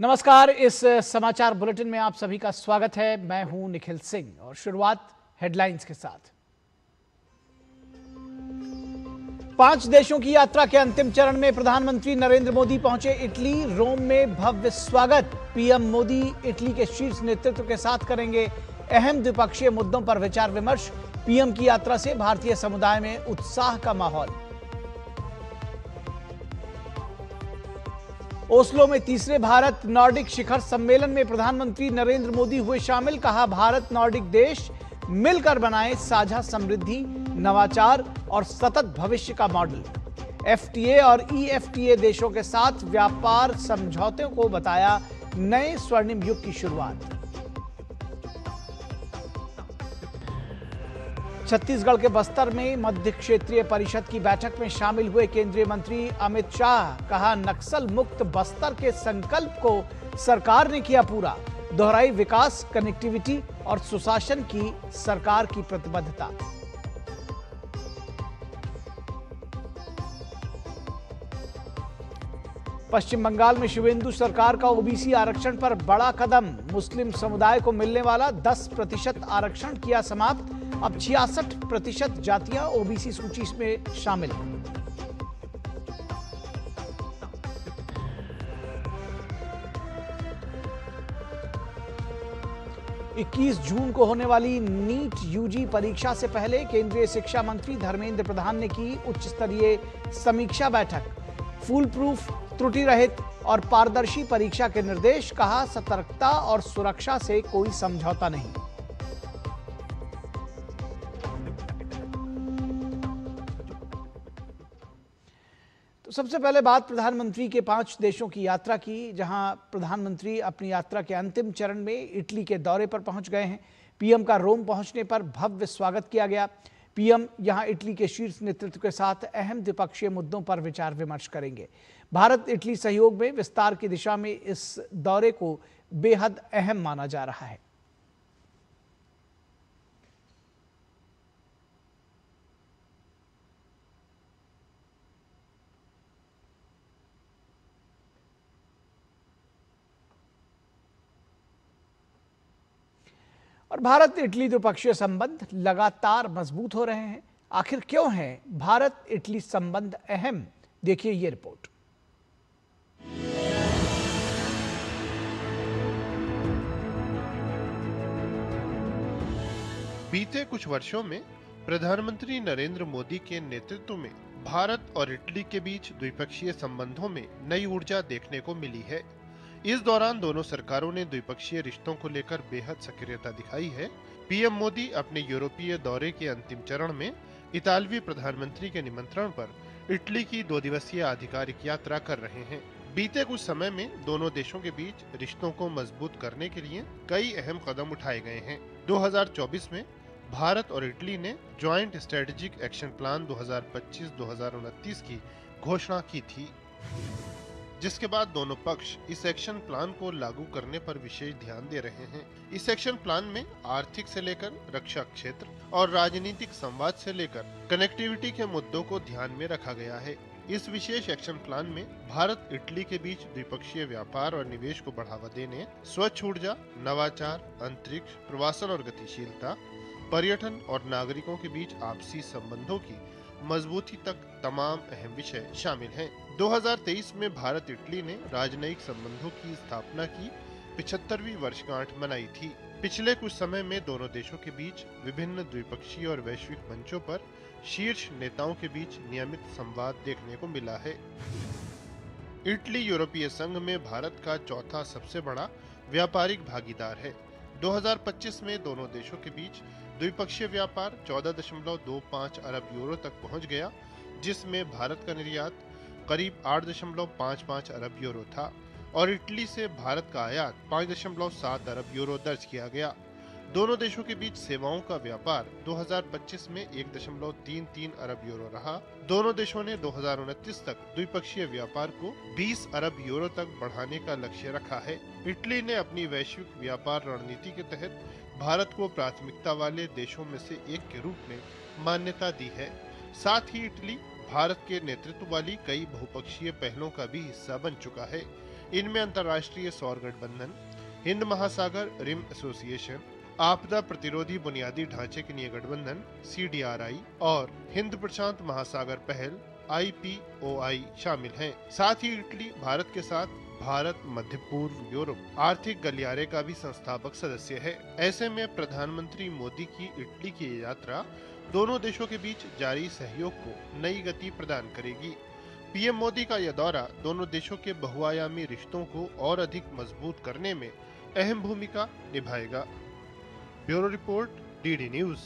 नमस्कार। इस समाचार बुलेटिन में आप सभी का स्वागत है। मैं हूं निखिल सिंह और शुरुआत हेडलाइंस के साथ। 5 देशों की यात्रा के अंतिम चरण में प्रधानमंत्री नरेंद्र मोदी पहुंचे इटली। रोम में भव्य स्वागत। पीएम मोदी इटली के शीर्ष नेतृत्व के साथ करेंगे अहम द्विपक्षीय मुद्दों पर विचार विमर्श। पीएम की यात्रा से भारतीय समुदाय में उत्साह का माहौल। ओस्लो में तीसरे भारत नॉर्डिक शिखर सम्मेलन में प्रधानमंत्री नरेंद्र मोदी हुए शामिल। कहा, भारत नॉर्डिक देश मिलकर बनाएं साझा समृद्धि, नवाचार और सतत भविष्य का मॉडल। एफटीए और ईएफटीए देशों के साथ व्यापार समझौते को बताया नए स्वर्णिम युग की शुरुआत। छत्तीसगढ़ के बस्तर में मध्य क्षेत्रीय परिषद की बैठक में शामिल हुए केंद्रीय मंत्री अमित शाह। कहा, नक्सल मुक्त बस्तर के संकल्प को सरकार ने किया पूरा। दोहराई विकास, कनेक्टिविटी और सुशासन की सरकार की प्रतिबद्धता। पश्चिम बंगाल में शिवेंदु सरकार का ओबीसी आरक्षण पर बड़ा कदम। मुस्लिम समुदाय को मिलने वाला 10% आरक्षण किया समाप्त। अब 66% जातियां ओबीसी सूची में शामिल। इक्कीस जून को होने वाली नीट यूजी परीक्षा से पहले केंद्रीय शिक्षा मंत्री धर्मेंद्र प्रधान ने की उच्च स्तरीय समीक्षा बैठक। फूल प्रूफ, त्रुटि रहित और पारदर्शी परीक्षा के निर्देश। कहा, सतर्कता और सुरक्षा से कोई समझौता नहीं। तो सबसे पहले बात प्रधानमंत्री के 5 देशों की यात्रा की, जहां प्रधानमंत्री अपनी यात्रा के अंतिम चरण में इटली के दौरे पर पहुंच गए हैं। पीएम का रोम पहुंचने पर भव्य स्वागत किया गया। पीएम यहां इटली के शीर्ष नेतृत्व के साथ अहम द्विपक्षीय मुद्दों पर विचार विमर्श करेंगे। भारत इटली सहयोग में विस्तार की दिशा में इस दौरे को बेहद अहम माना जा रहा है। और भारत इटली द्विपक्षीय संबंध लगातार मजबूत हो रहे हैं। आखिर क्यों है भारत इटली संबंध अहम? देखिए ये रिपोर्ट। बीते कुछ वर्षों में प्रधानमंत्री नरेंद्र मोदी के नेतृत्व में भारत और इटली के बीच द्विपक्षीय संबंधों में नई ऊर्जा देखने को मिली है। इस दौरान दोनों सरकारों ने द्विपक्षीय रिश्तों को लेकर बेहद सक्रियता दिखाई है। पीएम मोदी अपने यूरोपीय दौरे के अंतिम चरण में इतालवी प्रधानमंत्री के निमंत्रण पर इटली की 2 दिवसीय आधिकारिक यात्रा कर रहे हैं। बीते कुछ समय में दोनों देशों के बीच रिश्तों को मजबूत करने के लिए कई अहम कदम उठाए गए हैं। 2024 में भारत और इटली ने ज्वाइंट स्ट्रेटेजिक एक्शन प्लान 2025-2029 की घोषणा की थी, जिसके बाद दोनों पक्ष इस एक्शन प्लान को लागू करने पर विशेष ध्यान दे रहे हैं। इस एक्शन प्लान में आर्थिक से लेकर रक्षा क्षेत्र और राजनीतिक संवाद से लेकर कनेक्टिविटी के मुद्दों को ध्यान में रखा गया है। इस विशेष एक्शन प्लान में भारत इटली के बीच द्विपक्षीय व्यापार और निवेश को बढ़ावा देने, स्वच्छ ऊर्जा, नवाचार, अंतरिक्ष, प्रवासन और गतिशीलता, पर्यटन और नागरिकों के बीच आपसी संबंधों की मजबूती तक तमाम अहम विषय शामिल हैं। 2023 में भारत इटली ने राजनयिक संबंधों की स्थापना की 75वीं वर्षगांठ मनाई थी। पिछले कुछ समय में दोनों देशों के बीच विभिन्न द्विपक्षीय और वैश्विक मंचों पर शीर्ष नेताओं के बीच नियमित संवाद देखने को मिला है। इटली यूरोपीय संघ में भारत का चौथा सबसे बड़ा व्यापारिक भागीदार है। 2025 में दोनों देशों के बीच द्विपक्षीय व्यापार 14.25 अरब यूरो तक पहुंच गया, जिसमें भारत का निर्यात करीब 8.55 अरब यूरो था और इटली से भारत का आयात 5.7 अरब यूरो दर्ज किया गया। दोनों देशों के बीच सेवाओं का व्यापार 2025 में 1.33 अरब यूरो रहा। दोनों देशों ने 2029 तक द्विपक्षीय व्यापार को 20 अरब यूरो तक बढ़ाने का लक्ष्य रखा है। इटली ने अपनी वैश्विक व्यापार रणनीति के तहत भारत को प्राथमिकता वाले देशों में से एक के रूप में मान्यता दी है। साथ ही इटली भारत के नेतृत्व वाली कई बहुपक्षीय पहलों का भी हिस्सा बन चुका है। इनमें अंतर्राष्ट्रीय सौर गठबंधन, हिंद महासागर रिम एसोसिएशन, आपदा प्रतिरोधी बुनियादी ढांचे के लिए गठबंधन CDRI और हिंद प्रशांत महासागर पहल IPOI शामिल हैं। साथ ही इटली भारत के साथ भारत मध्य पूर्व यूरोप आर्थिक गलियारे का भी संस्थापक सदस्य है। ऐसे में प्रधानमंत्री मोदी की इटली की यात्रा दोनों देशों के बीच जारी सहयोग को नई गति प्रदान करेगी। पीएम मोदी का यह दौरा दोनों देशों के बहुआयामी रिश्तों को और अधिक मजबूत करने में अहम भूमिका निभाएगा। Bureau report, DD news.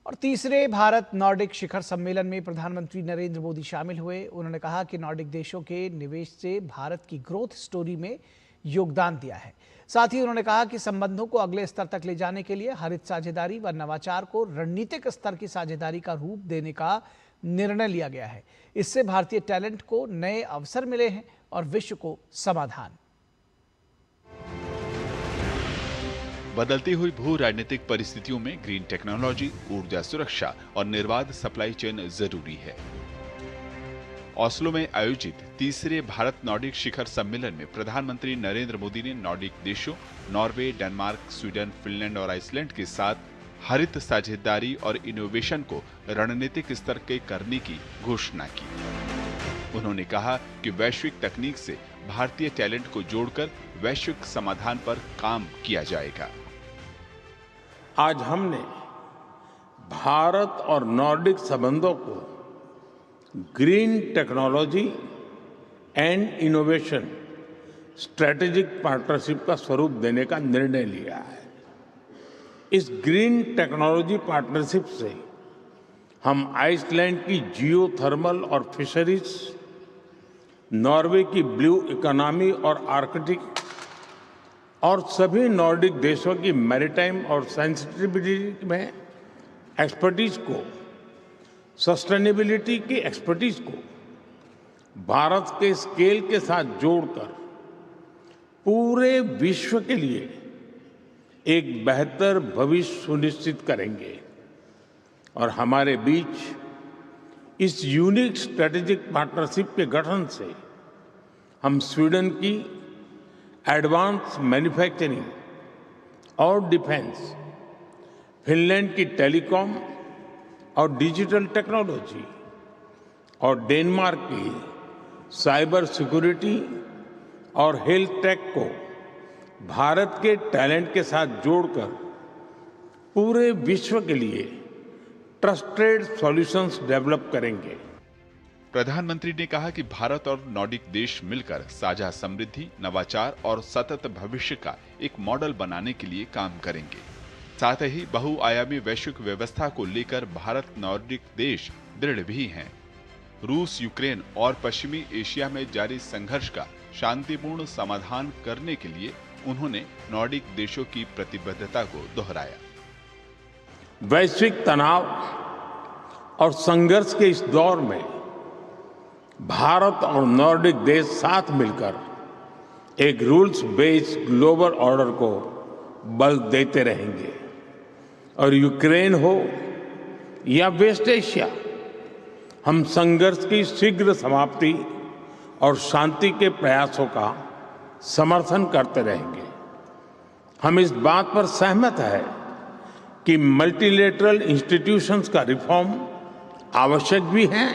और तीसरे भारत नॉर्डिक शिखर सम्मेलन में प्रधानमंत्री नरेंद्र मोदी शामिल हुए। उन्होंने कहा कि नॉर्डिक देशों के निवेश से भारत की ग्रोथ स्टोरी में योगदान दिया है। साथ ही उन्होंने कहा कि संबंधों को अगले स्तर तक ले जाने के लिए हरित साझेदारी व नवाचार को रणनीतिक स्तर की साझेदारी का रूप देने का निर्णय लिया गया है। इससे भारतीय टैलेंट को नए अवसर मिले हैं और विश्व को समाधान। बदलती हुई भू राजनीतिक परिस्थितियों में ग्रीन टेक्नोलॉजी, ऊर्जा सुरक्षा और निर्बाध सप्लाई चेन जरूरी है। ओस्लो में आयोजित तीसरे भारत नॉर्डिक शिखर सम्मेलन में प्रधानमंत्री नरेंद्र मोदी ने नॉर्डिक देशों नॉर्वे, डेनमार्क, स्वीडन, फिनलैंड और आइसलैंड के साथ हरित साझेदारी और इनोवेशन को रणनीतिक स्तर के करने की घोषणा की। उन्होंने कहा कि वैश्विक तकनीक से भारतीय टैलेंट को जोड़कर वैश्विक समाधान पर काम किया जाएगा। आज हमने भारत और नॉर्डिक संबंधों को green technology and innovation strategic partnership का स्वरूप देने का निर्णय लिया है। इस ग्रीन टेक्नोलॉजी पार्टनरशिप से हम आइसलैंड की जियोथर्मल और फिशरीज, नॉर्वे की ब्लू इकोनॉमी और आर्कटिक और सभी नॉर्डिक देशों की मैरीटाइम और सेंसिटिविटी में एक्सपर्टीज को, सस्टेनेबिलिटी की एक्सपर्टीज को भारत के स्केल के साथ जोड़कर पूरे विश्व के लिए एक बेहतर भविष्य सुनिश्चित करेंगे। और हमारे बीच इस यूनिक स्ट्रेटेजिक पार्टनरशिप के गठन से हम स्वीडन की एडवांस मैन्युफैक्चरिंग और डिफेंस, फिनलैंड की टेलीकॉम और डिजिटल टेक्नोलॉजी और डेनमार्क की साइबर सिक्योरिटी और हेल्थ टेक को भारत के टैलेंट के साथ जोड़कर पूरे विश्व के लिए ट्रस्टेड सॉल्यूशंस डेवलप करेंगे। प्रधानमंत्री ने कहा कि भारत और नॉर्डिक देश मिलकर साझा समृद्धि, नवाचार और सतत भविष्य का एक मॉडल बनाने के लिए काम करेंगे। साथ ही बहुआयामी वैश्विक व्यवस्था को लेकर भारत नॉर्डिक देश दृढ़ भी हैं। रूस, यूक्रेन और पश्चिमी एशिया में जारी संघर्ष का शांतिपूर्ण समाधान करने के लिए उन्होंने नॉर्डिक देशों की प्रतिबद्धता को दोहराया। वैश्विक तनाव और संघर्ष के इस दौर में भारत और नॉर्डिक देश साथ मिलकर एक रूल्स बेस्ड ग्लोबल ऑर्डर को बल देते रहेंगे। और यूक्रेन हो या वेस्ट एशिया, हम संघर्ष की शीघ्र समाप्ति और शांति के प्रयासों का समर्थन करते रहेंगे। हम इस बात पर सहमत हैं कि मल्टीलेटरल इंस्टीट्यूशंस का रिफॉर्म आवश्यक भी है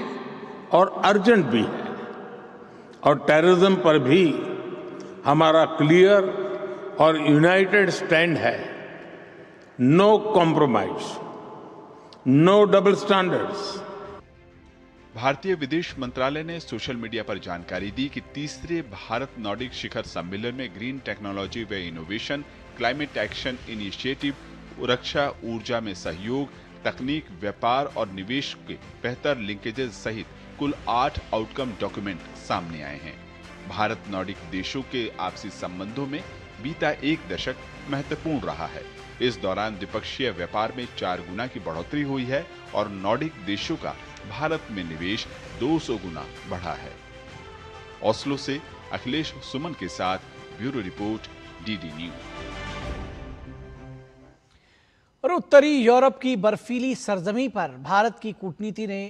और अर्जेंट भी है। और टेररिज्म पर भी हमारा क्लियर और यूनाइटेड स्टैंड है। No compromise, no double standards. भारतीय विदेश मंत्रालय ने सोशल मीडिया पर जानकारी दी कि तीसरे भारत नॉर्डिक शिखर सम्मेलन में ग्रीन टेक्नोलॉजी व इनोवेशन, क्लाइमेट एक्शन इनिशिएटिव, रक्षा, ऊर्जा में सहयोग, तकनीक, व्यापार और निवेश के बेहतर लिंकेजेस सहित कुल 8 आउटकम डॉक्यूमेंट सामने आए हैं। भारत नॉर्डिक देशों के आपसी संबंधों में बीता एक दशक महत्वपूर्ण रहा है। इस दौरान द्विपक्षीय व्यापार में 4 गुना की बढ़ोतरी हुई है और नॉर्डिक देशों का भारत में निवेश 200 गुना बढ़ा है। ओस्लो से अखिलेश सुमन के साथ ब्यूरो रिपोर्ट, DD न्यूज। और उत्तरी यूरोप की बर्फीली सरजमी पर भारत की कूटनीति ने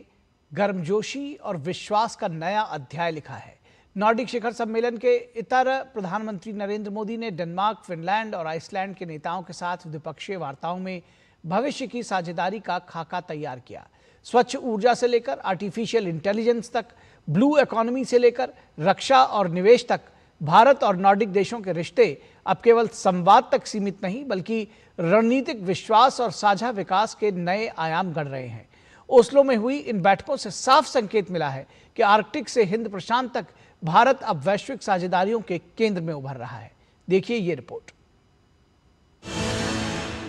गर्मजोशी और विश्वास का नया अध्याय लिखा है। नॉर्डिक शिखर सम्मेलन के इतर प्रधानमंत्री नरेंद्र मोदी ने डेनमार्क, फिनलैंड और आइसलैंड के नेताओं के साथ द्विपक्षीय वार्ताओं में भविष्य की साझेदारी का खाका तैयार किया। स्वच्छ ऊर्जा से लेकर आर्टिफिशियल इंटेलिजेंस तक, ब्लू इकोनॉमी से लेकर रक्षा और निवेश तक भारत और नॉर्डिक देशों के रिश्ते अब केवल संवाद तक सीमित नहीं बल्कि रणनीतिक विश्वास और साझा विकास के नए आयाम गढ़ रहे हैं। ओस्लो में हुई इन बैठकों से साफ संकेत मिला है कि आर्कटिक से हिंद प्रशांत तक भारत अब वैश्विक साझेदारियों के केंद्र में उभर रहा है। देखिए ये रिपोर्ट।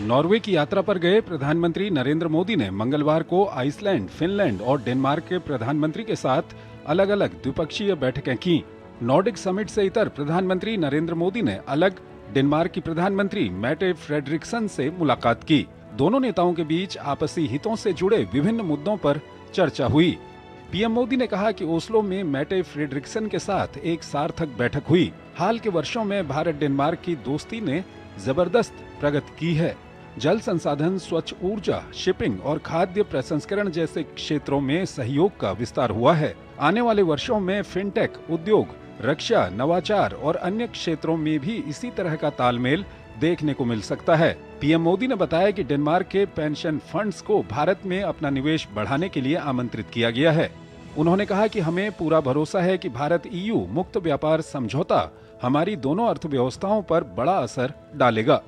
नॉर्वे की यात्रा पर गए प्रधानमंत्री नरेंद्र मोदी ने मंगलवार को आइसलैंड, फिनलैंड और डेनमार्क के प्रधानमंत्री के साथ अलग अलग द्विपक्षीय बैठकें की। नॉर्डिक समिट से इतर प्रधानमंत्री नरेंद्र मोदी ने अलग डेनमार्क की प्रधानमंत्री मैटे फ्रेडरिक्सन से मुलाकात की। दोनों नेताओं के बीच आपसी हितों से जुड़े विभिन्न मुद्दों पर चर्चा हुई। पीएम मोदी ने कहा कि ओस्लो में मैटे फ्रेडरिक्सन के साथ एक सार्थक बैठक हुई। हाल के वर्षों में भारत डेनमार्क की दोस्ती ने जबरदस्त प्रगति की है। जल संसाधन, स्वच्छ ऊर्जा, शिपिंग और खाद्य प्रसंस्करण जैसे क्षेत्रों में सहयोग का विस्तार हुआ है। आने वाले वर्षों में फिनटेक, उद्योग, रक्षा, नवाचार और अन्य क्षेत्रों में भी इसी तरह का तालमेल देखने को मिल सकता है। पीएम मोदी ने बताया कि डेनमार्क के पेंशन फंड्स को भारत में अपना निवेश बढ़ाने के लिए आमंत्रित किया गया है। उन्होंने कहा कि हमें पूरा भरोसा है कि भारत EU मुक्त व्यापार समझौता हमारी दोनों अर्थव्यवस्थाओं पर बड़ा असर डालेगा।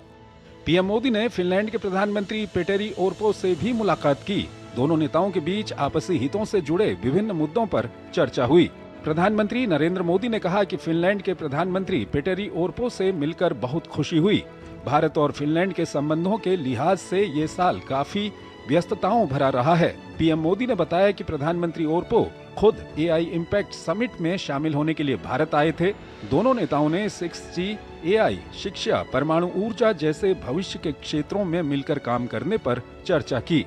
पीएम मोदी ने फिनलैंड के प्रधानमंत्री पेटेरी ओर्पो से भी मुलाकात की। दोनों नेताओं के बीच आपसी हितों से जुड़े विभिन्न मुद्दों पर चर्चा हुई। प्रधानमंत्री नरेंद्र मोदी ने कहा कि फिनलैंड के प्रधानमंत्री पेटेरी ओर्पो से मिलकर बहुत खुशी हुई। भारत और फिनलैंड के संबंधों के लिहाज से ये साल काफी व्यस्तताओं भरा रहा है। पीएम मोदी ने बताया कि प्रधानमंत्री ओर्पो खुद AI इम्पैक्ट समिट में शामिल होने के लिए भारत आए थे। दोनों नेताओं ने 6G, AI, शिक्षा, परमाणु ऊर्जा जैसे भविष्य के क्षेत्रों में मिलकर काम करने पर चर्चा की।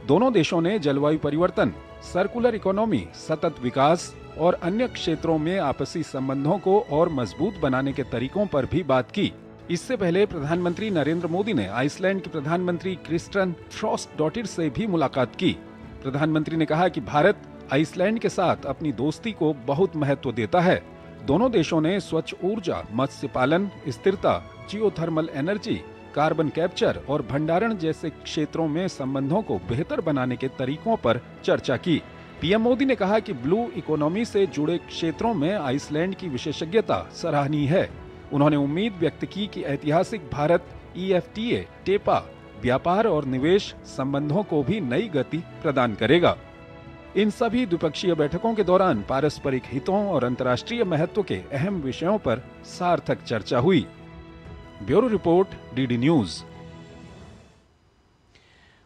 दोनों देशों ने जलवायु परिवर्तन, सर्कुलर इकोनॉमी, सतत विकास और अन्य क्षेत्रों में आपसी संबंधों को और मजबूत बनाने के तरीकों पर भी बात की। इससे पहले प्रधानमंत्री नरेंद्र मोदी ने आइसलैंड के प्रधानमंत्री क्रिस्टन फ्रॉस्टडॉटिर से भी मुलाकात की। प्रधानमंत्री ने कहा कि भारत आइसलैंड के साथ अपनी दोस्ती को बहुत महत्व देता है। दोनों देशों ने स्वच्छ ऊर्जा, मत्स्य पालन, स्थिरता, जियोथर्मल एनर्जी, कार्बन कैप्चर और भंडारण जैसे क्षेत्रों में संबंधों को बेहतर बनाने के तरीकों पर चर्चा की। पीएम मोदी ने कहा कि ब्लू इकोनॉमी से जुड़े क्षेत्रों में आइसलैंड की विशेषज्ञता सराहनीय है। उन्होंने उम्मीद व्यक्त की कि ऐतिहासिक भारत EFTA, टेपा, व्यापार और निवेश संबंधों को भी नई गति प्रदान करेगा। इन सभी द्विपक्षीय बैठकों के दौरान पारस्परिक हितों और अंतर्राष्ट्रीय महत्व के अहम विषयों पर सार्थक चर्चा हुई। Bureau report, DD news.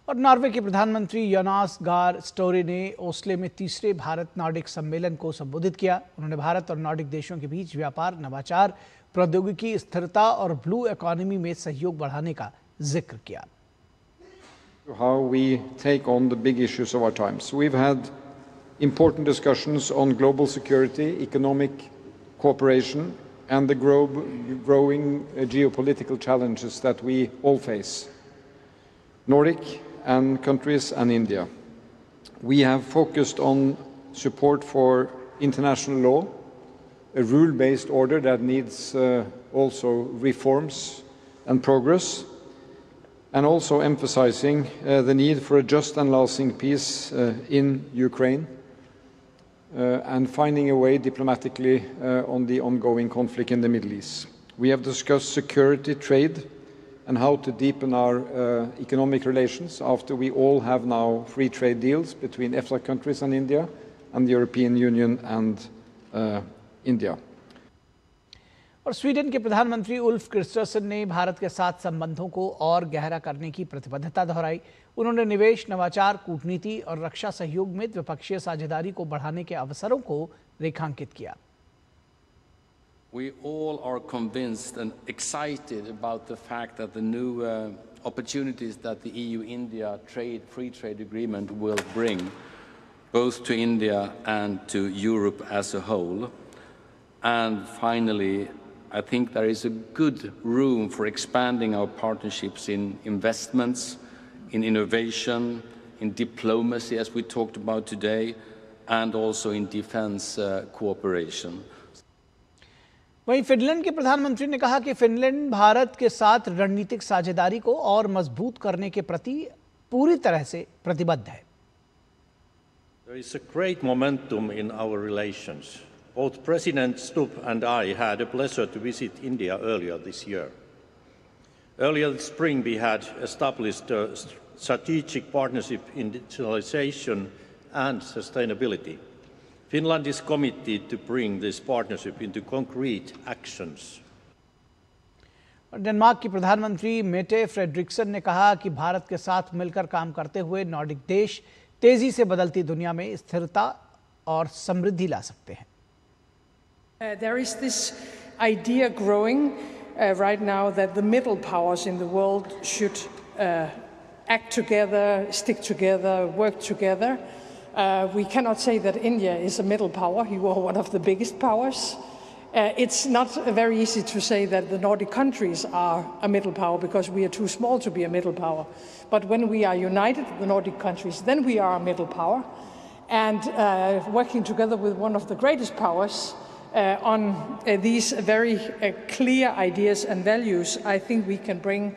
और नॉर्वे के प्रधानमंत्री योनास गार स्टोरे ने ओस्लो में तीसरे भारत नॉर्डिक सम्मेलन को संबोधित किया। उन्होंने भारत और नॉर्डिक देशों के बीच व्यापार, नवाचार, प्रौद्योगिकी, स्थिरता और ब्लू इकोनॉमी में सहयोग बढ़ाने का जिक्र किया। How we take on the big issues of our times. We've had important discussions on global security, economic cooperation, and the growing geopolitical challenges that we all face. Nordic and countries and India. We have focused on support for international law, a rule-based order that needs also reforms and progress, and also emphasizing the need for a just and lasting peace in Ukraine and finding a way diplomatically on the ongoing conflict in the Middle East. We have discussed security, trade, and how to deepen our economic relations after we all have now free trade deals between EFTA countries and India and the European Union and India. और Sweden के प्रधानमंत्री Ulf Kristersson ने भारत के साथ संबंधों को और गहरा करने की प्रतिबद्धता दोहराई। उन्होंने निवेश, नवाचार, कूटनीति और रक्षा सहयोग में द्विपक्षीय साझेदारी को बढ़ाने के अवसरों को रेखांकित किया। We all are convinced and excited about the fact that the new opportunities that the EU-India free trade agreement will bring, both to India and to Europe as a whole. And finally, I think there is a good room for expanding our partnerships in investments, in innovation, in diplomacy, as we talked about today, and also in defense cooperation. वहीं Finland के प्रधानमंत्री ने कहा कि Finland Bharat के साथ रणनीतिक साझेदारी को और मजबूत करने के प्रति पूरी तरह से प्रतिबद्ध है। There is a great momentum in our relations. Both President Stubb and I had a pleasure to visit India earlier this year. Earlier this spring, we had established a strategic partnership in digitalization and sustainability. Finland is committed to bring this partnership into concrete actions. Denmark की प्रधानमंत्री मेटे Frederiksen ने कहा कि भारत के साथ मिलकर काम करते हुए नॉर्डिक देश तेजी से बदलती दुनिया में स्थिरता और समृद्धि ला सकते हैं। There is this idea growing right now that the middle powers in the world should act together, stick together, work together. We cannot say that India is a middle power. You are one of the biggest powers. It's not very easy to say that the Nordic countries are a middle power because we are too small to be a middle power. But when we are united, the Nordic countries, then we are a middle power. And working together with one of the greatest powers on these very clear ideas and values, I think we can bring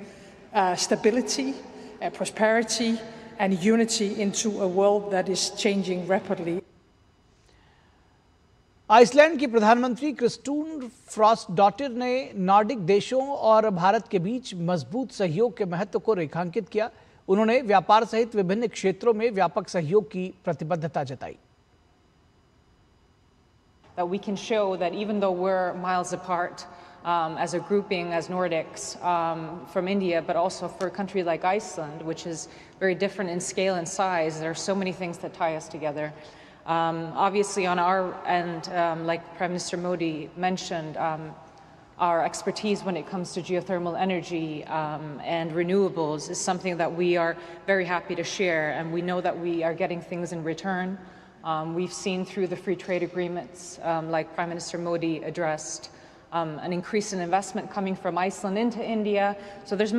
stability, prosperity, and unity into a world that is changing rapidly. Iceland की प्रधानमंत्री क्रिस्टून फ्रॉस्टडॉटर ने Nordic देशों और भारत के बीच मजबूत सहयोग के महत्व को रेखांकित किया। उन्होंने व्यापार सहित विभिन्न क्षेत्रों में व्यापक सहयोग की प्रतिबद्धता जताई। That we can show that even though we're miles apart as a grouping, as Nordics, from India, but also for a country like Iceland, which is very different in scale and size, there are so many things that tie us together. Obviously on our end, like Prime Minister Modi mentioned, our expertise when it comes to geothermal energy and renewables is something that we are very happy to share, and we know that we are getting things in return. We've seen through the free trade agreements, like Prime Minister Modi addressed, an increase in investment coming from Iceland into India. So there's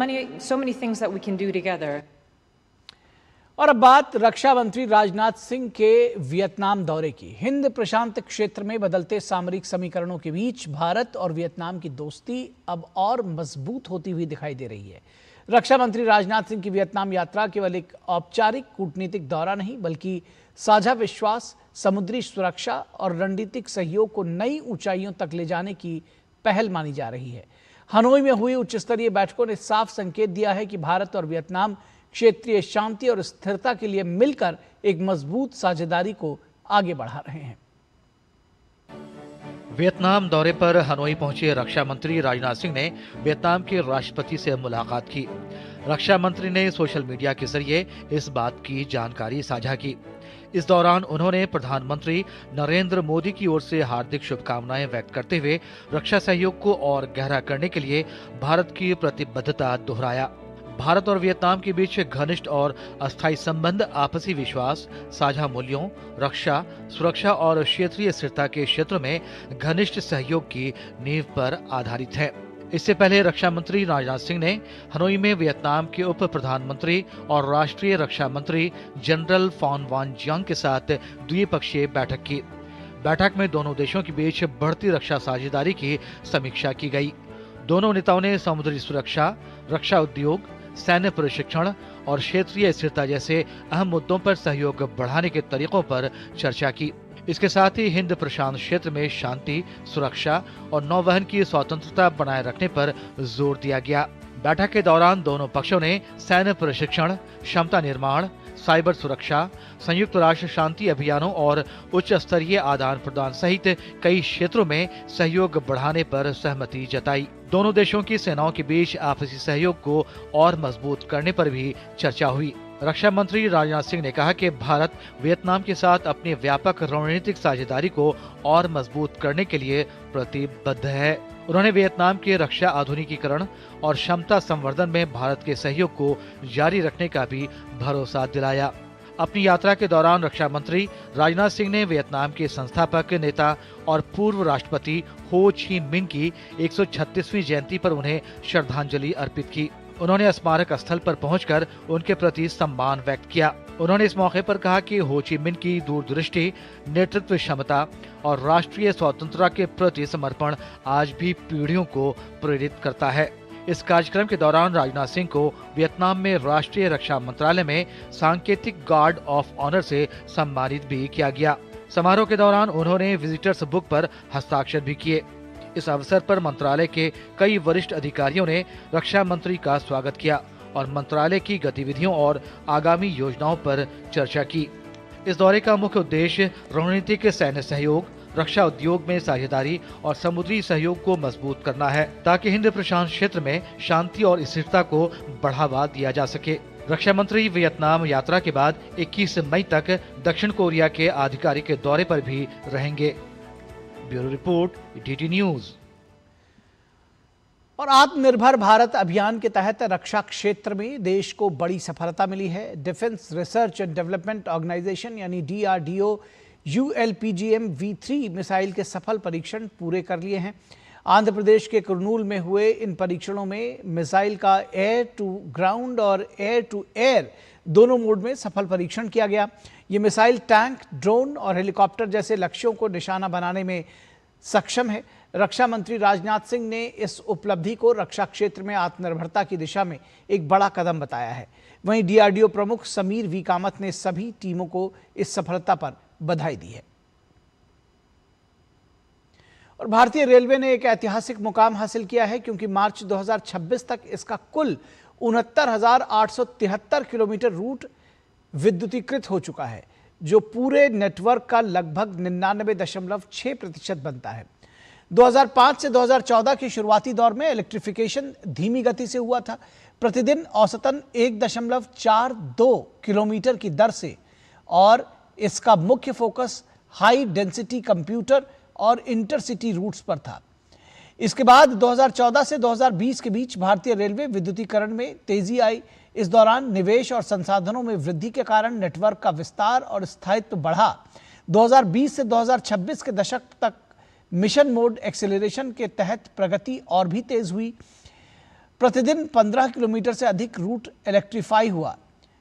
so many things that we can do together. और अब बात रक्षा मंत्री राजनाथ सिंह के Vietnam दौरे की। हिंद प्रशांत क्षेत्र में बदलते सामरिक समीकरणों के बीच भारत और वियतनाम की दोस्ती अब और मजबूत होती हुई दिखाई दे रही है। रक्षा मंत्री राजनाथ सिंह की वियतनाम यात्रा केवल एक औपचारिक कूटनीतिक दौरा नहीं, बल्कि साझा विश्वास, समुद्री सुरक्षा और रणनीतिक सहयोग को नई ऊंचाइयों तक ले जाने की पहल मानी जा रही है। हनोई में हुई उच्च स्तरीय बैठकों ने साफ संकेत दिया है कि भारत और वियतनाम क्षेत्रीय शांति और स्थिरता के लिए मिलकर एक मजबूत साझेदारी को आगे बढ़ा रहे हैं। वियतनाम दौरे पर हनोई पहुंचे रक्षा मंत्री राजनाथ सिंह ने वियतनाम के राष्ट्रपति से मुलाकात की। रक्षा मंत्री ने सोशल मीडिया के जरिए इस बात की जानकारी साझा की। इस दौरान उन्होंने प्रधानमंत्री नरेंद्र मोदी की ओर से हार्दिक शुभकामनाएं व्यक्त करते हुए रक्षा सहयोग को और गहरा करने के लिए भारत की प्रतिबद्धता दोहराया। भारत और वियतनाम के बीच घनिष्ठ और अस्थायी संबंध आपसी विश्वास, साझा मूल्यों, रक्षा, सुरक्षा और क्षेत्रीय स्थिरता के क्षेत्र में घनिष्ठ सहयोग की नींव पर आधारित है। इससे पहले रक्षा मंत्री राजनाथ सिंह ने हनोई में वियतनाम के उप प्रधानमंत्री और राष्ट्रीय रक्षा मंत्री जनरल फॉन वान जियांग के साथ द्विपक्षीय बैठक की। बैठक में दोनों देशों के बीच बढ़ती रक्षा साझेदारी की समीक्षा की गई। दोनों नेताओं ने समुद्री सुरक्षा, रक्षा उद्योग, सैन्य प्रशिक्षण और क्षेत्रीय स्थिरता जैसे अहम मुद्दों पर सहयोग बढ़ाने के तरीकों पर चर्चा की। इसके साथ ही हिंद प्रशांत क्षेत्र में शांति, सुरक्षा और नौवहन की स्वतंत्रता बनाए रखने पर जोर दिया गया। बैठक के दौरान दोनों पक्षों ने सैन्य प्रशिक्षण, क्षमता निर्माण, साइबर सुरक्षा, संयुक्त राष्ट्र शांति अभियानों और उच्च स्तरीय आदान प्रदान सहित कई क्षेत्रों में सहयोग बढ़ाने पर सहमति जताई। दोनों देशों की सेनाओं के बीच आपसी सहयोग को और मजबूत करने पर भी चर्चा हुई। रक्षा मंत्री राजनाथ सिंह ने कहा कि भारत वियतनाम के साथ अपनी व्यापक रणनीतिक साझेदारी को और मजबूत करने के लिए प्रतिबद्ध है। उन्होंने वियतनाम के रक्षा आधुनिकीकरण और क्षमता संवर्धन में भारत के सहयोग को जारी रखने का भी भरोसा दिलाया। अपनी यात्रा के दौरान रक्षा मंत्री राजनाथ सिंह ने वियतनाम के संस्थापक नेता और पूर्व राष्ट्रपति हो ची मिन्ह की 136वीं जयंती पर उन्हें श्रद्धांजलि अर्पित की। उन्होंने स्मारक स्थल पर पहुंचकर उनके प्रति सम्मान व्यक्त किया। उन्होंने इस मौके पर कहा कि हो ची मिन्ह की दूरदृष्टि, नेतृत्व क्षमता और राष्ट्रीय स्वतंत्रता के प्रति समर्पण आज भी पीढ़ियों को प्रेरित करता है। इस कार्यक्रम के दौरान राजनाथ सिंह को वियतनाम में राष्ट्रीय रक्षा मंत्रालय में सांकेतिक गार्ड ऑफ ऑनर से सम्मानित भी किया गया। समारोह के दौरान उन्होंने विजिटर्स बुक पर हस्ताक्षर भी किए। इस अवसर पर मंत्रालय के कई वरिष्ठ अधिकारियों ने रक्षा मंत्री का स्वागत किया और मंत्रालय की गतिविधियों और आगामी योजनाओं पर चर्चा की। इस दौरे का मुख्य उद्देश्य रणनीतिक सैन्य सहयोग, रक्षा उद्योग में साझेदारी और समुद्री सहयोग को मजबूत करना है, ताकि हिंद प्रशांत क्षेत्र में शांति और स्थिरता को बढ़ावा दिया जा सके। रक्षा मंत्री वियतनाम यात्रा के बाद 21 मई तक दक्षिण कोरिया के आधिकारिक दौरे पर भी रहेंगे। Bureau report, DT news. और आत्मनिर्भर भारत अभियान के तहत रक्षा क्षेत्र में देश को बड़ी सफलता मिली है। Defence research and development organisation यानी DRDO ULPGM V3 मिसाइल के सफल परीक्षण पूरे कर लिए हैं। आंध्र प्रदेश के कुरनूल में हुए इन परीक्षणों में मिसाइल का एयर टू ग्राउंड और एयर टू एयर दोनों मोड में सफल परीक्षण किया गया। ये मिसाइल टैंक, ड्रोन और हेलीकॉप्टर जैसे लक्ष्यों को निशाना बनाने में सक्षम है। रक्षा मंत्री राजनाथ सिंह ने इस उपलब्धि को रक्षा क्षेत्र में आत्मनिर्भरता की दिशा में एक बड़ा कदम बताया है। वहीं DRDO प्रमुख समीर V कामत ने सभी टीमों को इस सफलता पर बधाई दी है। और भारतीय रेलवे ने एक ऐतिहासिक मुकाम हासिल किया है, क्योंकि मार्च 2026 तक इसका कुल 69,873 किलोमीटर रूट विद्युतीकृत हो चुका है, जो पूरे नेटवर्क का लगभग 99.6% बनता है। 2005 से 2014 के शुरुआती दौर में इलेक्ट्रिफिकेशन धीमी गति से हुआ था, प्रतिदिन औसतन 1.42 किलोमीटर की दर से, और इसका मुख्य फोकस हाई डेंसिटी कंप्यूटर और इंटरसिटी रूट्स पर था। इसके बाद 2014 से 2020 के बीच भारतीय रेलवे विद्युतीकरण में तेजी आई। इस दौरान निवेश और संसाधनों में वृद्धि के कारण नेटवर्क का विस्तार और स्थायित्व बढ़ा। 2020 से 2026 के दशक तक मिशन मोड एक्सेलरेशन के तहत प्रगति और भी तेज हुई। प्रतिदिन 15 किलोमीटर से अधिक रूट इलेक्ट्रीफाई हुआ,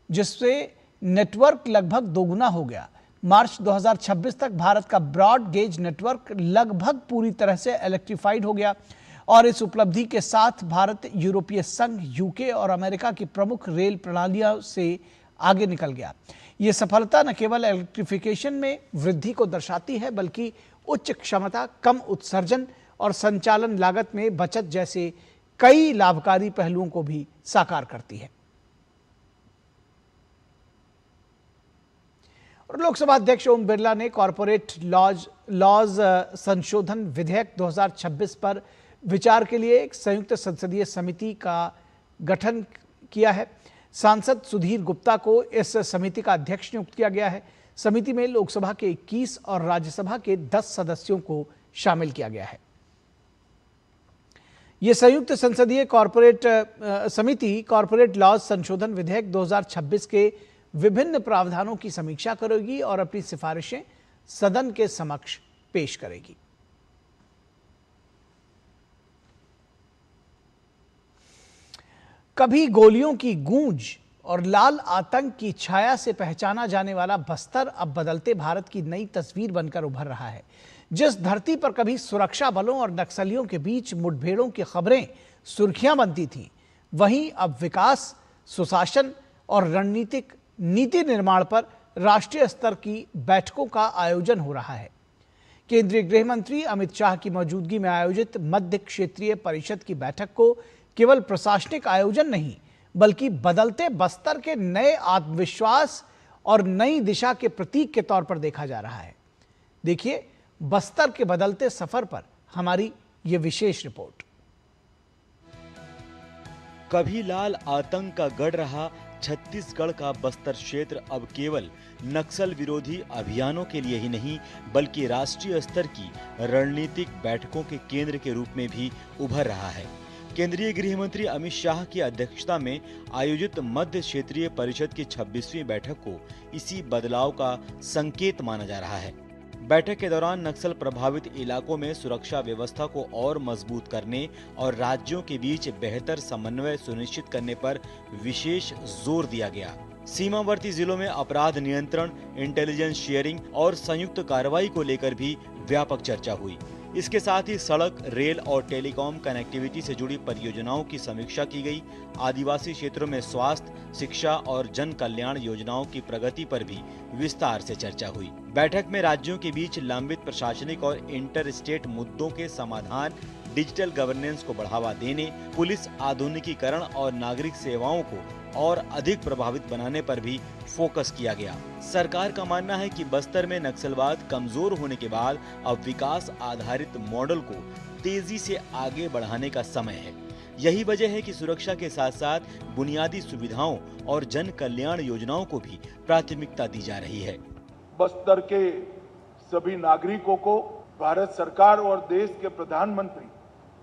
जिससे नेटवर्क लगभग दोगुना हो गया। मार्च 2026 तक भारत का ब्रॉड गेज नेटवर्क लगभग पूरी तरह से इलेक्ट्रीफाइड हो गया, और इस उपलब्धि के साथ भारत यूरोपीय संघ, यूके और अमेरिका की प्रमुख रेल प्रणालियों से आगे निकल गया। ये सफलता न केवल इलेक्ट्रिफिकेशन में वृद्धि को दर्शाती है, बल्कि उच्च क्षमता, कम उत्सर्जन और संचालन लागत में बचत जैसे कई लाभकारी पहलुओं को भी साकार करती है। और लोकसभा अध्यक्ष ओम बिरला ने कॉरपोरेट लॉज संशोधन विधेयक 2026 पर विचार के लिए एक संयुक्त संसदीय समिति का गठन किया है। सांसद सुधीर गुप्ता को इस समिति का अध्यक्ष नियुक्त किया गया है। समिति में लोकसभा के 21 और राज्यसभा के 10 सदस्यों को शामिल किया गया है। यह संयुक्त संसदीय समिति कॉरपोरेट लॉज संशोधन विधेयक 2026 के विभिन्न प्रावधानों की समीक्षा करेगी और अपनी सिफारिशें सदन के समक्ष पेश करेगी। कभी गोलियों की गूंज और लाल आतंक की छाया से पहचाना जाने वाला बस्तर अब बदलते भारत की नई तस्वीर बनकर उभर रहा है। जिस धरती पर कभी सुरक्षा बलों और नक्सलियों के बीच मुठभेड़ों की खबरें सुर्खियां बनती थीं, वहीं अब विकास, सुशासन और रणनीतिक नीति निर्माण पर राष्ट्रीय स्तर की बैठकों का आयोजन हो रहा है। केंद्रीय गृह मंत्री अमित शाह की मौजूदगी में आयोजित मध्य क्षेत्रीय परिषद की बैठक को केवल प्रशासनिक आयोजन नहीं, बल्कि बदलते बस्तर के नए आत्मविश्वास और नई दिशा के प्रतीक के तौर पर देखा जा रहा है। देखिए बस्तर के बदलते सफर पर हमारी ये विशेष रिपोर्ट। कभी लाल आतंक का गढ़ रहा छत्तीसगढ़ का बस्तर क्षेत्र अब केवल नक्सल विरोधी अभियानों के लिए ही नहीं, बल्कि राष्ट्रीय स्तर की रणनीतिक बैठकों के केंद्र के रूप में भी उभर रहा है। केंद्रीय गृह मंत्री अमित शाह की अध्यक्षता में आयोजित मध्य क्षेत्रीय परिषद की 26वीं बैठक को इसी बदलाव का संकेत माना जा रहा है। बैठक के दौरान नक्सल प्रभावित इलाकों में सुरक्षा व्यवस्था को और मजबूत करने और राज्यों के बीच बेहतर समन्वय सुनिश्चित करने पर विशेष जोर दिया गया। सीमावर्ती जिलों में अपराध नियंत्रण, इंटेलिजेंस शेयरिंग और संयुक्त कार्रवाई को लेकर भी व्यापक चर्चा हुई। इसके साथ ही सड़क, रेल और टेलीकॉम कनेक्टिविटी से जुड़ी परियोजनाओं की समीक्षा की गई। आदिवासी क्षेत्रों में स्वास्थ्य, शिक्षा और जन कल्याण योजनाओं की प्रगति पर भी विस्तार से चर्चा हुई। बैठक में राज्यों के बीच लंबित प्रशासनिक और इंटर स्टेट मुद्दों के समाधान, डिजिटल गवर्नेंस को बढ़ावा देने, पुलिस आधुनिकीकरण और नागरिक सेवाओं को और अधिक प्रभावित बनाने पर भी फोकस किया गया। सरकार का मानना है कि बस्तर में नक्सलवाद कमजोर होने के बाद अब विकास आधारित मॉडल को तेजी से आगे बढ़ाने का समय है। यही वजह है कि सुरक्षा के साथ साथ बुनियादी सुविधाओं और जन कल्याण योजनाओं को भी प्राथमिकता दी जा रही है। बस्तर के सभी नागरिकों को भारत सरकार और देश के प्रधानमंत्री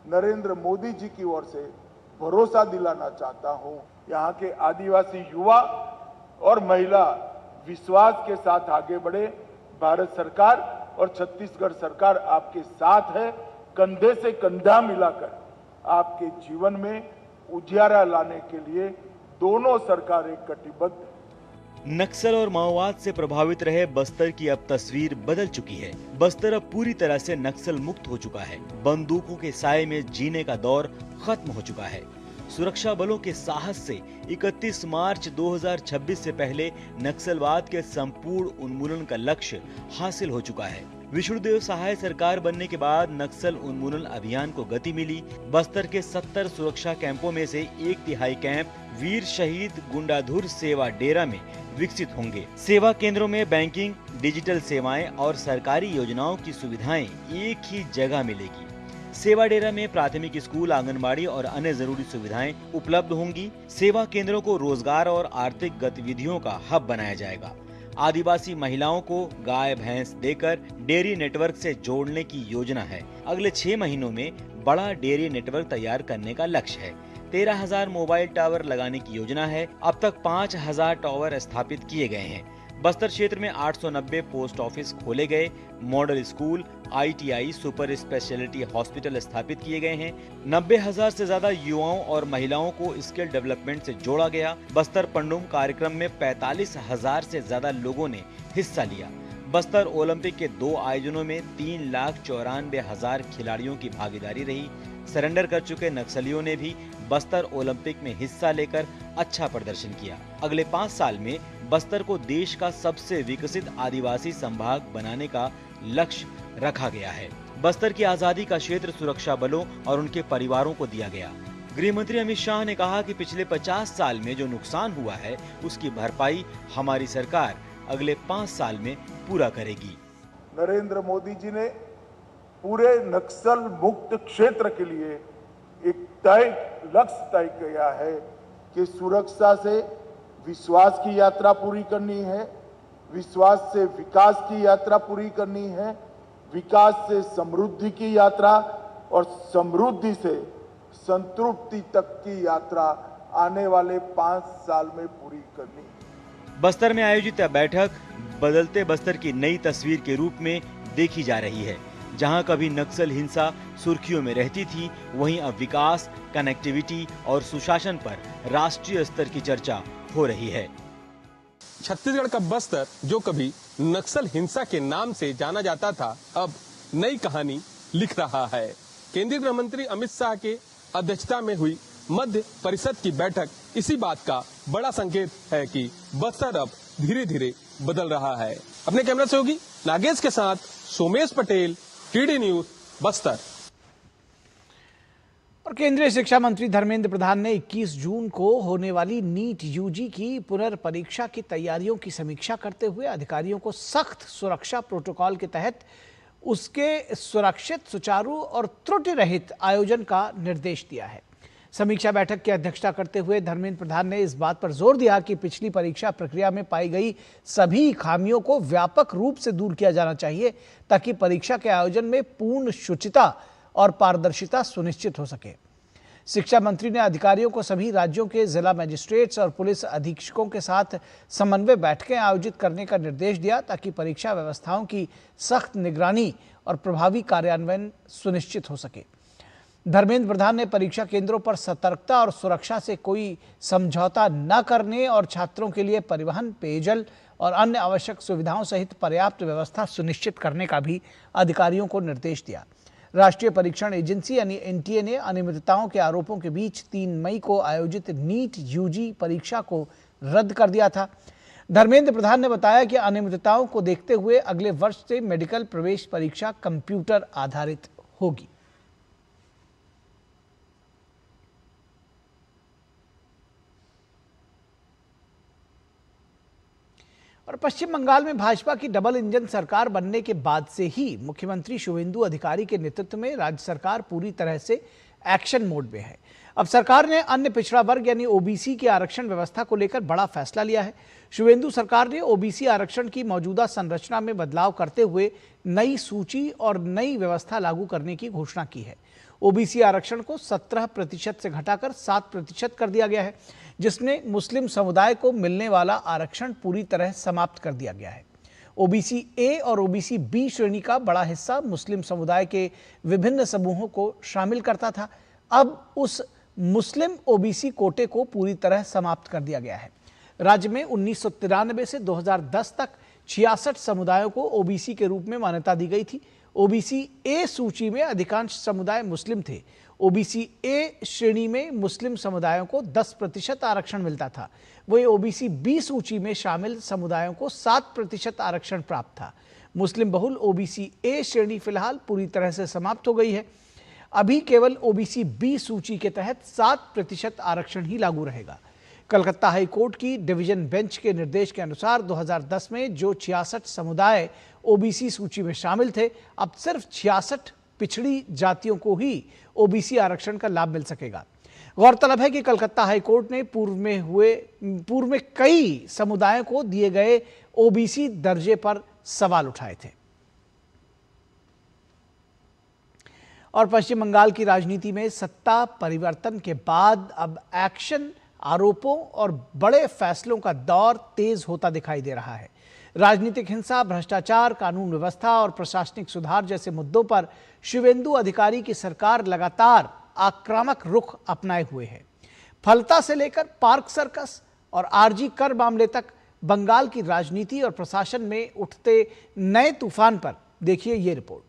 नरेंद्र मोदी जी की ओर से भरोसा दिलाना चाहता हूं। यहाँ के आदिवासी युवा और महिला विश्वास के साथ आगे बढ़े। भारत सरकार और छत्तीसगढ़ सरकार आपके साथ है। कंधे से कंधा मिलाकर आपके जीवन में उजियारा लाने के लिए दोनों सरकारें कटिबद्ध हैं। नक्सल और माओवाद से प्रभावित रहे बस्तर की अब तस्वीर बदल चुकी है। बस्तर अब पूरी तरह से नक्सल मुक्त हो चुका है। बंदूकों के साए में जीने का दौर खत्म हो चुका है। सुरक्षा बलों के साहस से 31 मार्च 2026 से पहले नक्सलवाद के संपूर्ण उन्मूलन का लक्ष्य हासिल हो चुका है। विष्णुदेव सहाय सरकार बनने के बाद नक्सल उन्मूलन अभियान को गति मिली। बस्तर के 70 सुरक्षा कैंपों में से 1/3 कैंप वीर शहीद गुंडाधुर सेवा डेरा में विकसित होंगे। सेवा केंद्रों में बैंकिंग, डिजिटल सेवाएं और सरकारी योजनाओं की सुविधाएं एक ही जगह मिलेगी। सेवा डेरा में प्राथमिक स्कूल, आंगनबाड़ी और अन्य जरूरी सुविधाएं उपलब्ध होंगी। सेवा केंद्रों को रोजगार और आर्थिक गतिविधियों का हब बनाया जाएगा। आदिवासी महिलाओं को गाय भैंस देकर डेयरी नेटवर्क से जोड़ने की योजना है। अगले 6 महीनों में बड़ा डेयरी नेटवर्क तैयार करने का लक्ष्य है। 13,000 मोबाइल टावर लगाने की योजना है। अब तक 5,000 टावर स्थापित किए गए हैं। बस्तर क्षेत्र में 890 पोस्ट ऑफिस खोले गए। Model school, ITI, super speciality hospital स्थापित किए गए हैं। 90,000 से ज्यादा युवाओं और महिलाओं को स्किल डेवलपमेंट से जोड़ा गया। बस्तर पंडुम कार्यक्रम में 45,000 से ज्यादा लोगों ने हिस्सा लिया। बस्तर ओलंपिक के 2 आयोजनों में 3,94,000 खिलाड़ियों की भागीदारी रही। सरेंडर कर चुके नक्सलियों ने भी बस्तर ओलंपिक में हिस्सा लेकर अच्छा प्रदर्शन किया। अगले 5 साल में बस्तर को देश का सबसे विकसित आदिवासी संभाग बनाने का लक्ष्य रखा गया है। बस्तर की आजादी का क्षेत्र सुरक्षा बलों और उनके परिवारों को दिया गया। गृह मंत्री अमित शाह ने कहा कि पिछले 50 साल में जो नुकसान हुआ है उसकी भरपाई हमारी सरकार अगले 5 साल में पूरा करेगी। नरेंद्र मोदी जी ने पूरे नक्सल मुक्त क्षेत्र के लिए एक लक्ष्य तय किया है कि सुरक्षा से विश्वास की यात्रा पूरी करनी है, विश्वास से विकास की यात्रा पूरी करनी है, विकास से समृद्धि की यात्रा और समृद्धि से संतृप्ति तक की यात्रा आने वाले 5 साल में पूरी करनी है। बस्तर में आयोजित बैठक बदलते बस्तर की नई तस्वीर के रूप में देखी जा रही है। जहां कभी नक्सल हिंसा सुर्खियों में रहती थी, वहीं अब विकास, कनेक्टिविटी और सुशासन पर राष्ट्रीय स्तर की चर्चा हो रही है। छत्तीसगढ़ का बस्तर जो कभी नक्सल हिंसा के नाम से जाना जाता था, अब नई कहानी लिख रहा है। केंद्रीय गृह मंत्री अमित शाह के अध्यक्षता में हुई मध्य परिषद की बैठक इसी बात का बड़ा संकेत है कि बस्तर अब धीरे धीरे बदल रहा है। अपने कैमरा सहयोगी नागेश के साथ सोमेश पटेल, TD न्यूज, बस्तर। और केंद्रीय शिक्षा मंत्री धर्मेंद्र प्रधान ने 21 जून को होने वाली नीट UG की पुनर्परीक्षा की तैयारियों की समीक्षा करते हुए अधिकारियों को सख्त सुरक्षा प्रोटोकॉल के तहत उसके सुरक्षित, सुचारू और त्रुटि रहित आयोजन का निर्देश दिया है। समीक्षा बैठक की अध्यक्षता करते हुए धर्मेंद्र प्रधान ने इस बात पर जोर दिया कि पिछली परीक्षा प्रक्रिया में पाई गई सभी खामियों को व्यापक रूप से दूर किया जाना चाहिए ताकि परीक्षा के आयोजन में पूर्ण शुचिता और पारदर्शिता सुनिश्चित हो सके। शिक्षा मंत्री ने अधिकारियों को सभी राज्यों के जिला मजिस्ट्रेट्स और पुलिस अधीक्षकों के साथ समन्वय बैठकें आयोजित करने का निर्देश दिया ताकि परीक्षा व्यवस्थाओं की सख्त निगरानी और प्रभावी कार्यान्वयन सुनिश्चित हो सके। धर्मेंद्र प्रधान ने परीक्षा केंद्रों पर सतर्कता और सुरक्षा से कोई समझौता न करने और छात्रों के लिए परिवहन, पेयजल और अन्य आवश्यक सुविधाओं सहित पर्याप्त व्यवस्था सुनिश्चित करने का भी अधिकारियों को निर्देश दिया। राष्ट्रीय परीक्षण एजेंसी यानी एनटीए ने अनियमितताओं के आरोपों के बीच 3 मई को आयोजित नीट यूजी परीक्षा को रद्द कर दिया था। धर्मेंद्र प्रधान ने बताया कि अनियमितताओं को देखते हुए अगले वर्ष से मेडिकल प्रवेश परीक्षा कंप्यूटर आधारित होगी। और पश्चिम बंगाल में भाजपा की डबल इंजन सरकार बनने के बाद से ही मुख्यमंत्री शुभेंदु अधिकारी के नेतृत्व में राज्य सरकार पूरी तरह से एक्शन मोड में है। अब सरकार ने अन्य पिछड़ा वर्ग यानी ओबीसी की आरक्षण व्यवस्था को लेकर बड़ा फैसला लिया है। शुभेंदु सरकार ने ओबीसी आरक्षण की मौजूदा संरचना में बदलाव करते हुए नई सूची और नई व्यवस्था लागू करने की घोषणा की है। ओबीसी आरक्षण को 17% से घटाकर 7% कर दिया गया है, जिसमें मुस्लिम समुदाय को मिलने वाला आरक्षण पूरी तरह समाप्त कर दिया गया है। ओबीसी ए और ओबीसी बी श्रेणी का बड़ा हिस्सा मुस्लिम समुदाय के विभिन्न समूहों को शामिल करता था। अब उस मुस्लिम ओबीसी कोटे को पूरी तरह समाप्त कर दिया गया है। राज्य में 1993 से 2010 तक 66 समुदायों को ओबीसी के रूप में मान्यता दी गई थी। ओबीसी ए सूची में अधिकांश समुदाय मुस्लिम थे। ओबीसी ए श्रेणी में मुस्लिम समुदायों को 10% आरक्षण मिलता था। वही ओबीसी बी सूची में शामिल समुदायों को 7% आरक्षण प्राप्त था। मुस्लिम बहुल ओबीसी ए श्रेणी फिलहाल पूरी तरह से समाप्त हो गई है। अभी केवल ओबीसी बी सूची के तहत 7% आरक्षण ही लागू रहेगा। कलकत्ता हाई कोर्ट की डिवीजन बेंच के निर्देश के अनुसार 2010 में जो 66 समुदाय ओबीसी सूची में शामिल थे, अब सिर्फ 66 पिछड़ी जातियों को ही ओबीसी आरक्षण का लाभ मिल सकेगा। गौरतलब है कि कलकत्ता हाई कोर्ट ने पूर्व में कई समुदायों को दिए गए ओबीसी दर्जे पर सवाल उठाए थे। और पश्चिम बंगाल की राजनीति में सत्ता परिवर्तन के बाद अब एक्शन, आरोपों और बड़े फैसलों का दौर तेज होता दिखाई दे रहा है। राजनीतिक हिंसा, भ्रष्टाचार, कानून व्यवस्था और प्रशासनिक सुधार जैसे मुद्दों पर शुभेंदु अधिकारी की सरकार लगातार आक्रामक रुख अपनाए हुए है। फलता से लेकर पार्क सर्कस और आरजी कर मामले तक बंगाल की राजनीति और प्रशासन में उठते नए तूफान पर देखिए ये रिपोर्ट।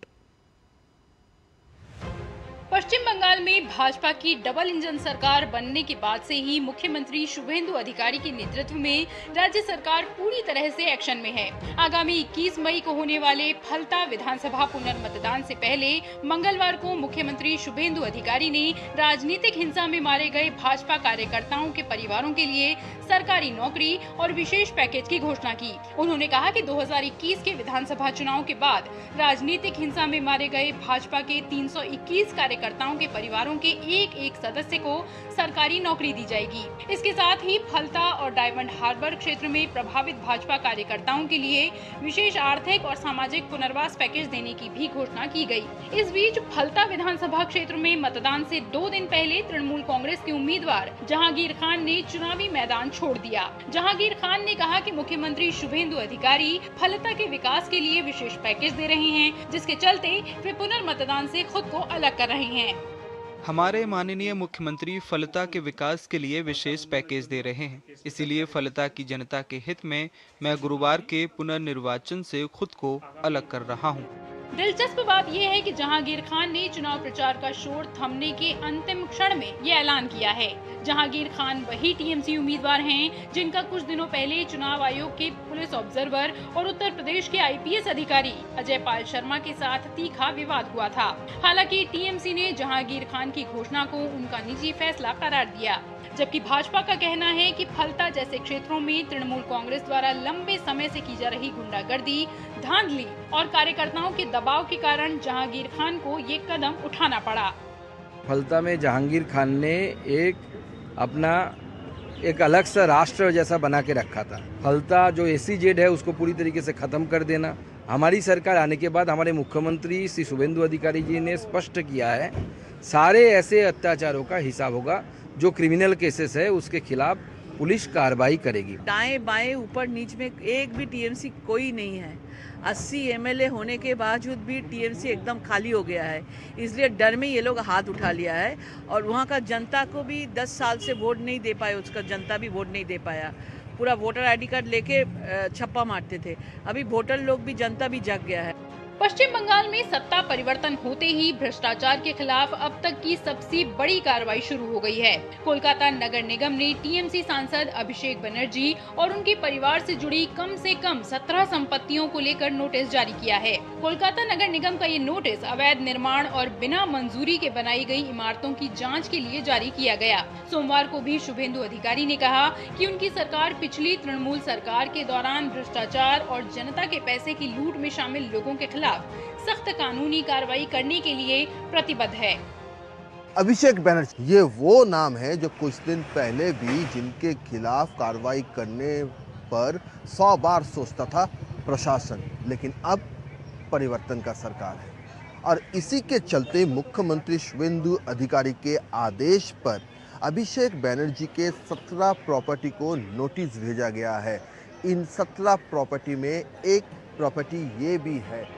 पश्चिम बंगाल में भाजपा की डबल इंजन सरकार बनने के बाद से ही मुख्यमंत्री शुभेंदु अधिकारी के नेतृत्व में राज्य सरकार पूरी तरह से एक्शन में है। आगामी 21 मई को होने वाले फलता विधानसभा पुनर्मतदान से पहले मंगलवार को मुख्यमंत्री शुभेंदु अधिकारी ने राजनीतिक हिंसा में मारे गए भाजपा कार्यकर्ताओं के परिवारों के लिए सरकारी नौकरी और विशेष पैकेज की घोषणा की। उन्होंने कहा कि 2021 के विधानसभा चुनाव के बाद राजनीतिक हिंसा में मारे गए भाजपा के 321 कार्यकर्ताओं के परिवारों के एक सदस्य को सरकारी नौकरी दी जाएगी। इसके साथ ही फलता और डायमंड हार्बर क्षेत्र में प्रभावित भाजपा कार्यकर्ताओं के लिए विशेष आर्थिक और सामाजिक पुनर्वास पैकेज देने की भी घोषणा की गई। इस बीच फलता विधानसभा क्षेत्र में मतदान से 2 दिन पहले तृणमूल कांग्रेस के उम्मीदवार जहांगीर खान ने चुनावी मैदान छोड़ दिया। जहांगीर खान ने कहा कि मुख्यमंत्री शुभेंदु अधिकारी फलता के विकास के लिए विशेष पैकेज दे रहे हैं, जिसके चलते वे पुनर्मतदान से खुद को अलग कर रहे हैं। हमारे माननीय मुख्यमंत्री फलता के विकास के लिए विशेष पैकेज दे रहे हैं, इसीलिए फलता की जनता के हित में मैं गुरुवार के पुनर्निर्वाचन से खुद को अलग कर रहा हूं। दिलचस्प बात यह है कि जहांगीर खान ने चुनाव प्रचार का शोर थमने के अंतिम क्षण में ये ऐलान किया है। जहांगीर खान वही टीएमसी उम्मीदवार हैं जिनका कुछ दिनों पहले चुनाव आयोग के पुलिस ऑब्जर्वर और उत्तर प्रदेश के आईपीएस अधिकारी अजय पाल शर्मा के साथ तीखा विवाद हुआ था। हालांकि टीएमसी ने जहांगीर खान की घोषणा को उनका निजी फैसला करार दिया, जबकि भाजपा का कहना है कि फलता जैसे क्षेत्रों में तृणमूल कांग्रेस द्वारा लंबे समय से की जा रही गुंडागर्दी, धांधली और कार्यकर्ताओं के दबाव के कारण जहांगीर खान को ये कदम उठाना पड़ा। फलता में जहांगीर खान ने अपना एक अलग सा राष्ट्र जैसा बना के रखा था। फलता जो एसीजेड है उसको पूरी तरीके से खत्म कर देना। हमारी सरकार आने के बाद हमारे मुख्यमंत्री श्री शुभेंदु अधिकारी जी ने स्पष्ट किया है सारे ऐसे अत्याचारों का हिसाब होगा। जो क्रिमिनल केसेस है उसके खिलाफ पुलिस कार्रवाई करेगी। दाएं बाएं ऊपर नीच में एक भी टीएमसी कोई नहीं है। 80 एमएलए होने के बावजूद भी टीएमसी एकदम खाली हो गया है, इसलिए डर में ये लोग हाथ उठा लिया है। और वहाँ का जनता को भी 10 साल से वोट नहीं दे पाए, उसका जनता भी वोट नहीं दे पाया। पूरा वोटर आईडी कार्ड लेके छप्पा मारते थे। अभी वोटर लोग भी, जनता भी जाग गया है। पश्चिम बंगाल में सत्ता परिवर्तन होते ही भ्रष्टाचार के खिलाफ अब तक की सबसे बड़ी कार्रवाई शुरू हो गई है। कोलकाता नगर निगम ने टीएमसी सांसद अभिषेक बनर्जी और उनके परिवार से जुड़ी कम से कम 17 संपत्तियों को लेकर नोटिस जारी किया है। कोलकाता नगर निगम का ये नोटिस अवैध निर्माण और बिना मंजूरी के बनाई गई इमारतों की जाँच के लिए जारी किया गया। सोमवार को भी शुभेंदु अधिकारी ने कहा कि उनकी सरकार पिछली तृणमूल सरकार के दौरान भ्रष्टाचार और जनता के पैसे की लूट में शामिल लोगों के खिलाफ सख्त कानूनी कार्रवाई करने के लिए प्रतिबद्ध है। अभिषेक बनर्जी ये वो नाम है जो कुछ दिन पहले भी जिनके खिलाफ कार्रवाई करने पर 100 बार सोचता था प्रशासन, लेकिन अब परिवर्तन का सरकार है और इसी के चलते मुख्यमंत्री शुभेंदु अधिकारी के आदेश पर अभिषेक बनर्जी के 17 प्रॉपर्टी को नोटिस भेजा गया है। इन 17 प्रॉपर्टी में एक प्रॉपर्टी ये भी है।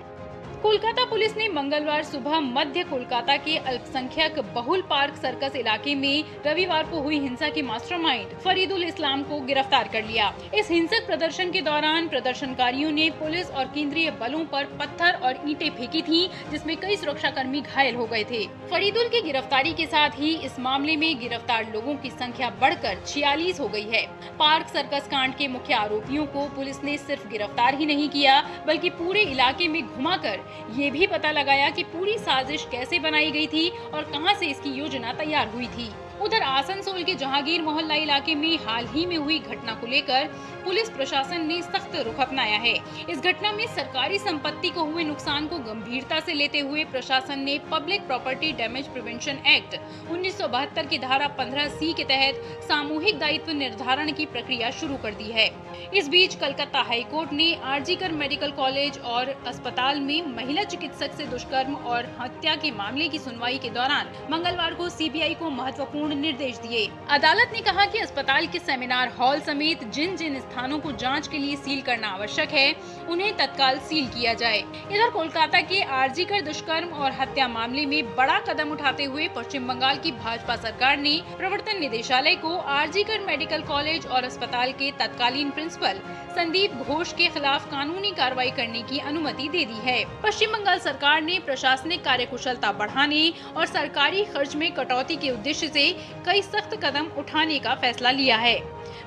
कोलकाता पुलिस ने मंगलवार सुबह मध्य कोलकाता के अल्पसंख्यक बहुल पार्क सर्कस इलाके में रविवार को हुई हिंसा के मास्टरमाइंड फरीदुल इस्लाम को गिरफ्तार कर लिया। इस हिंसक प्रदर्शन के दौरान प्रदर्शनकारियों ने पुलिस और केंद्रीय बलों पर पत्थर और ईंटें फेंकी थी, जिसमें कई सुरक्षाकर्मी घायल हो गए थे। फरीदुल की गिरफ्तारी के साथ ही इस मामले में गिरफ्तार लोगों की संख्या बढ़कर 46 हो गई है। पार्क सर्कस कांड के मुख्य आरोपियों को पुलिस ने सिर्फ गिरफ्तार ही नहीं किया, बल्कि पूरे इलाके में घुमाकर ये भी पता लगाया कि पूरी साजिश कैसे बनाई गई थी और कहां से इसकी योजना तैयार हुई थी। उधर आसनसोल के जहांगीर मोहल्ला इलाके में हाल ही में हुई घटना को लेकर पुलिस प्रशासन ने सख्त रुख अपनाया है। इस घटना में सरकारी संपत्ति को हुए नुकसान को गंभीरता से लेते हुए प्रशासन ने public property damage prevention act 1972 की धारा 15C के तहत सामूहिक दायित्व निर्धारण की प्रक्रिया शुरू कर दी है। इस बीच कलकत्ता हाईकोर्ट ने आरजीकर मेडिकल कॉलेज और अस्पताल में महिला चिकित्सक से दुष्कर्म और हत्या के मामले की सुनवाई के दौरान मंगलवार को सीबीआई को महत्वपूर्ण निर्देश दिए। अदालत ने कहा कि अस्पताल के सेमिनार हॉल समेत जिन जिन स्थानों को जांच के लिए सील करना आवश्यक है, उन्हें तत्काल सील किया जाए। इधर कोलकाता के आरजीकर दुष्कर्म और हत्या मामले में बड़ा कदम उठाते हुए पश्चिम बंगाल की भाजपा सरकार ने प्रवर्तन निदेशालय को आरजीकर मेडिकल कॉलेज और अस्पताल के तत्कालीन प्रिंसिपल संदीप घोष के खिलाफ कानूनी कार्रवाई करने की अनुमति दे दी है। पश्चिम बंगाल सरकार ने प्रशासनिक कार्यकुशलता बढ़ाने और सरकारी खर्च में कटौती के उद्देश्य से कई सख्त कदम उठाने का फैसला लिया है।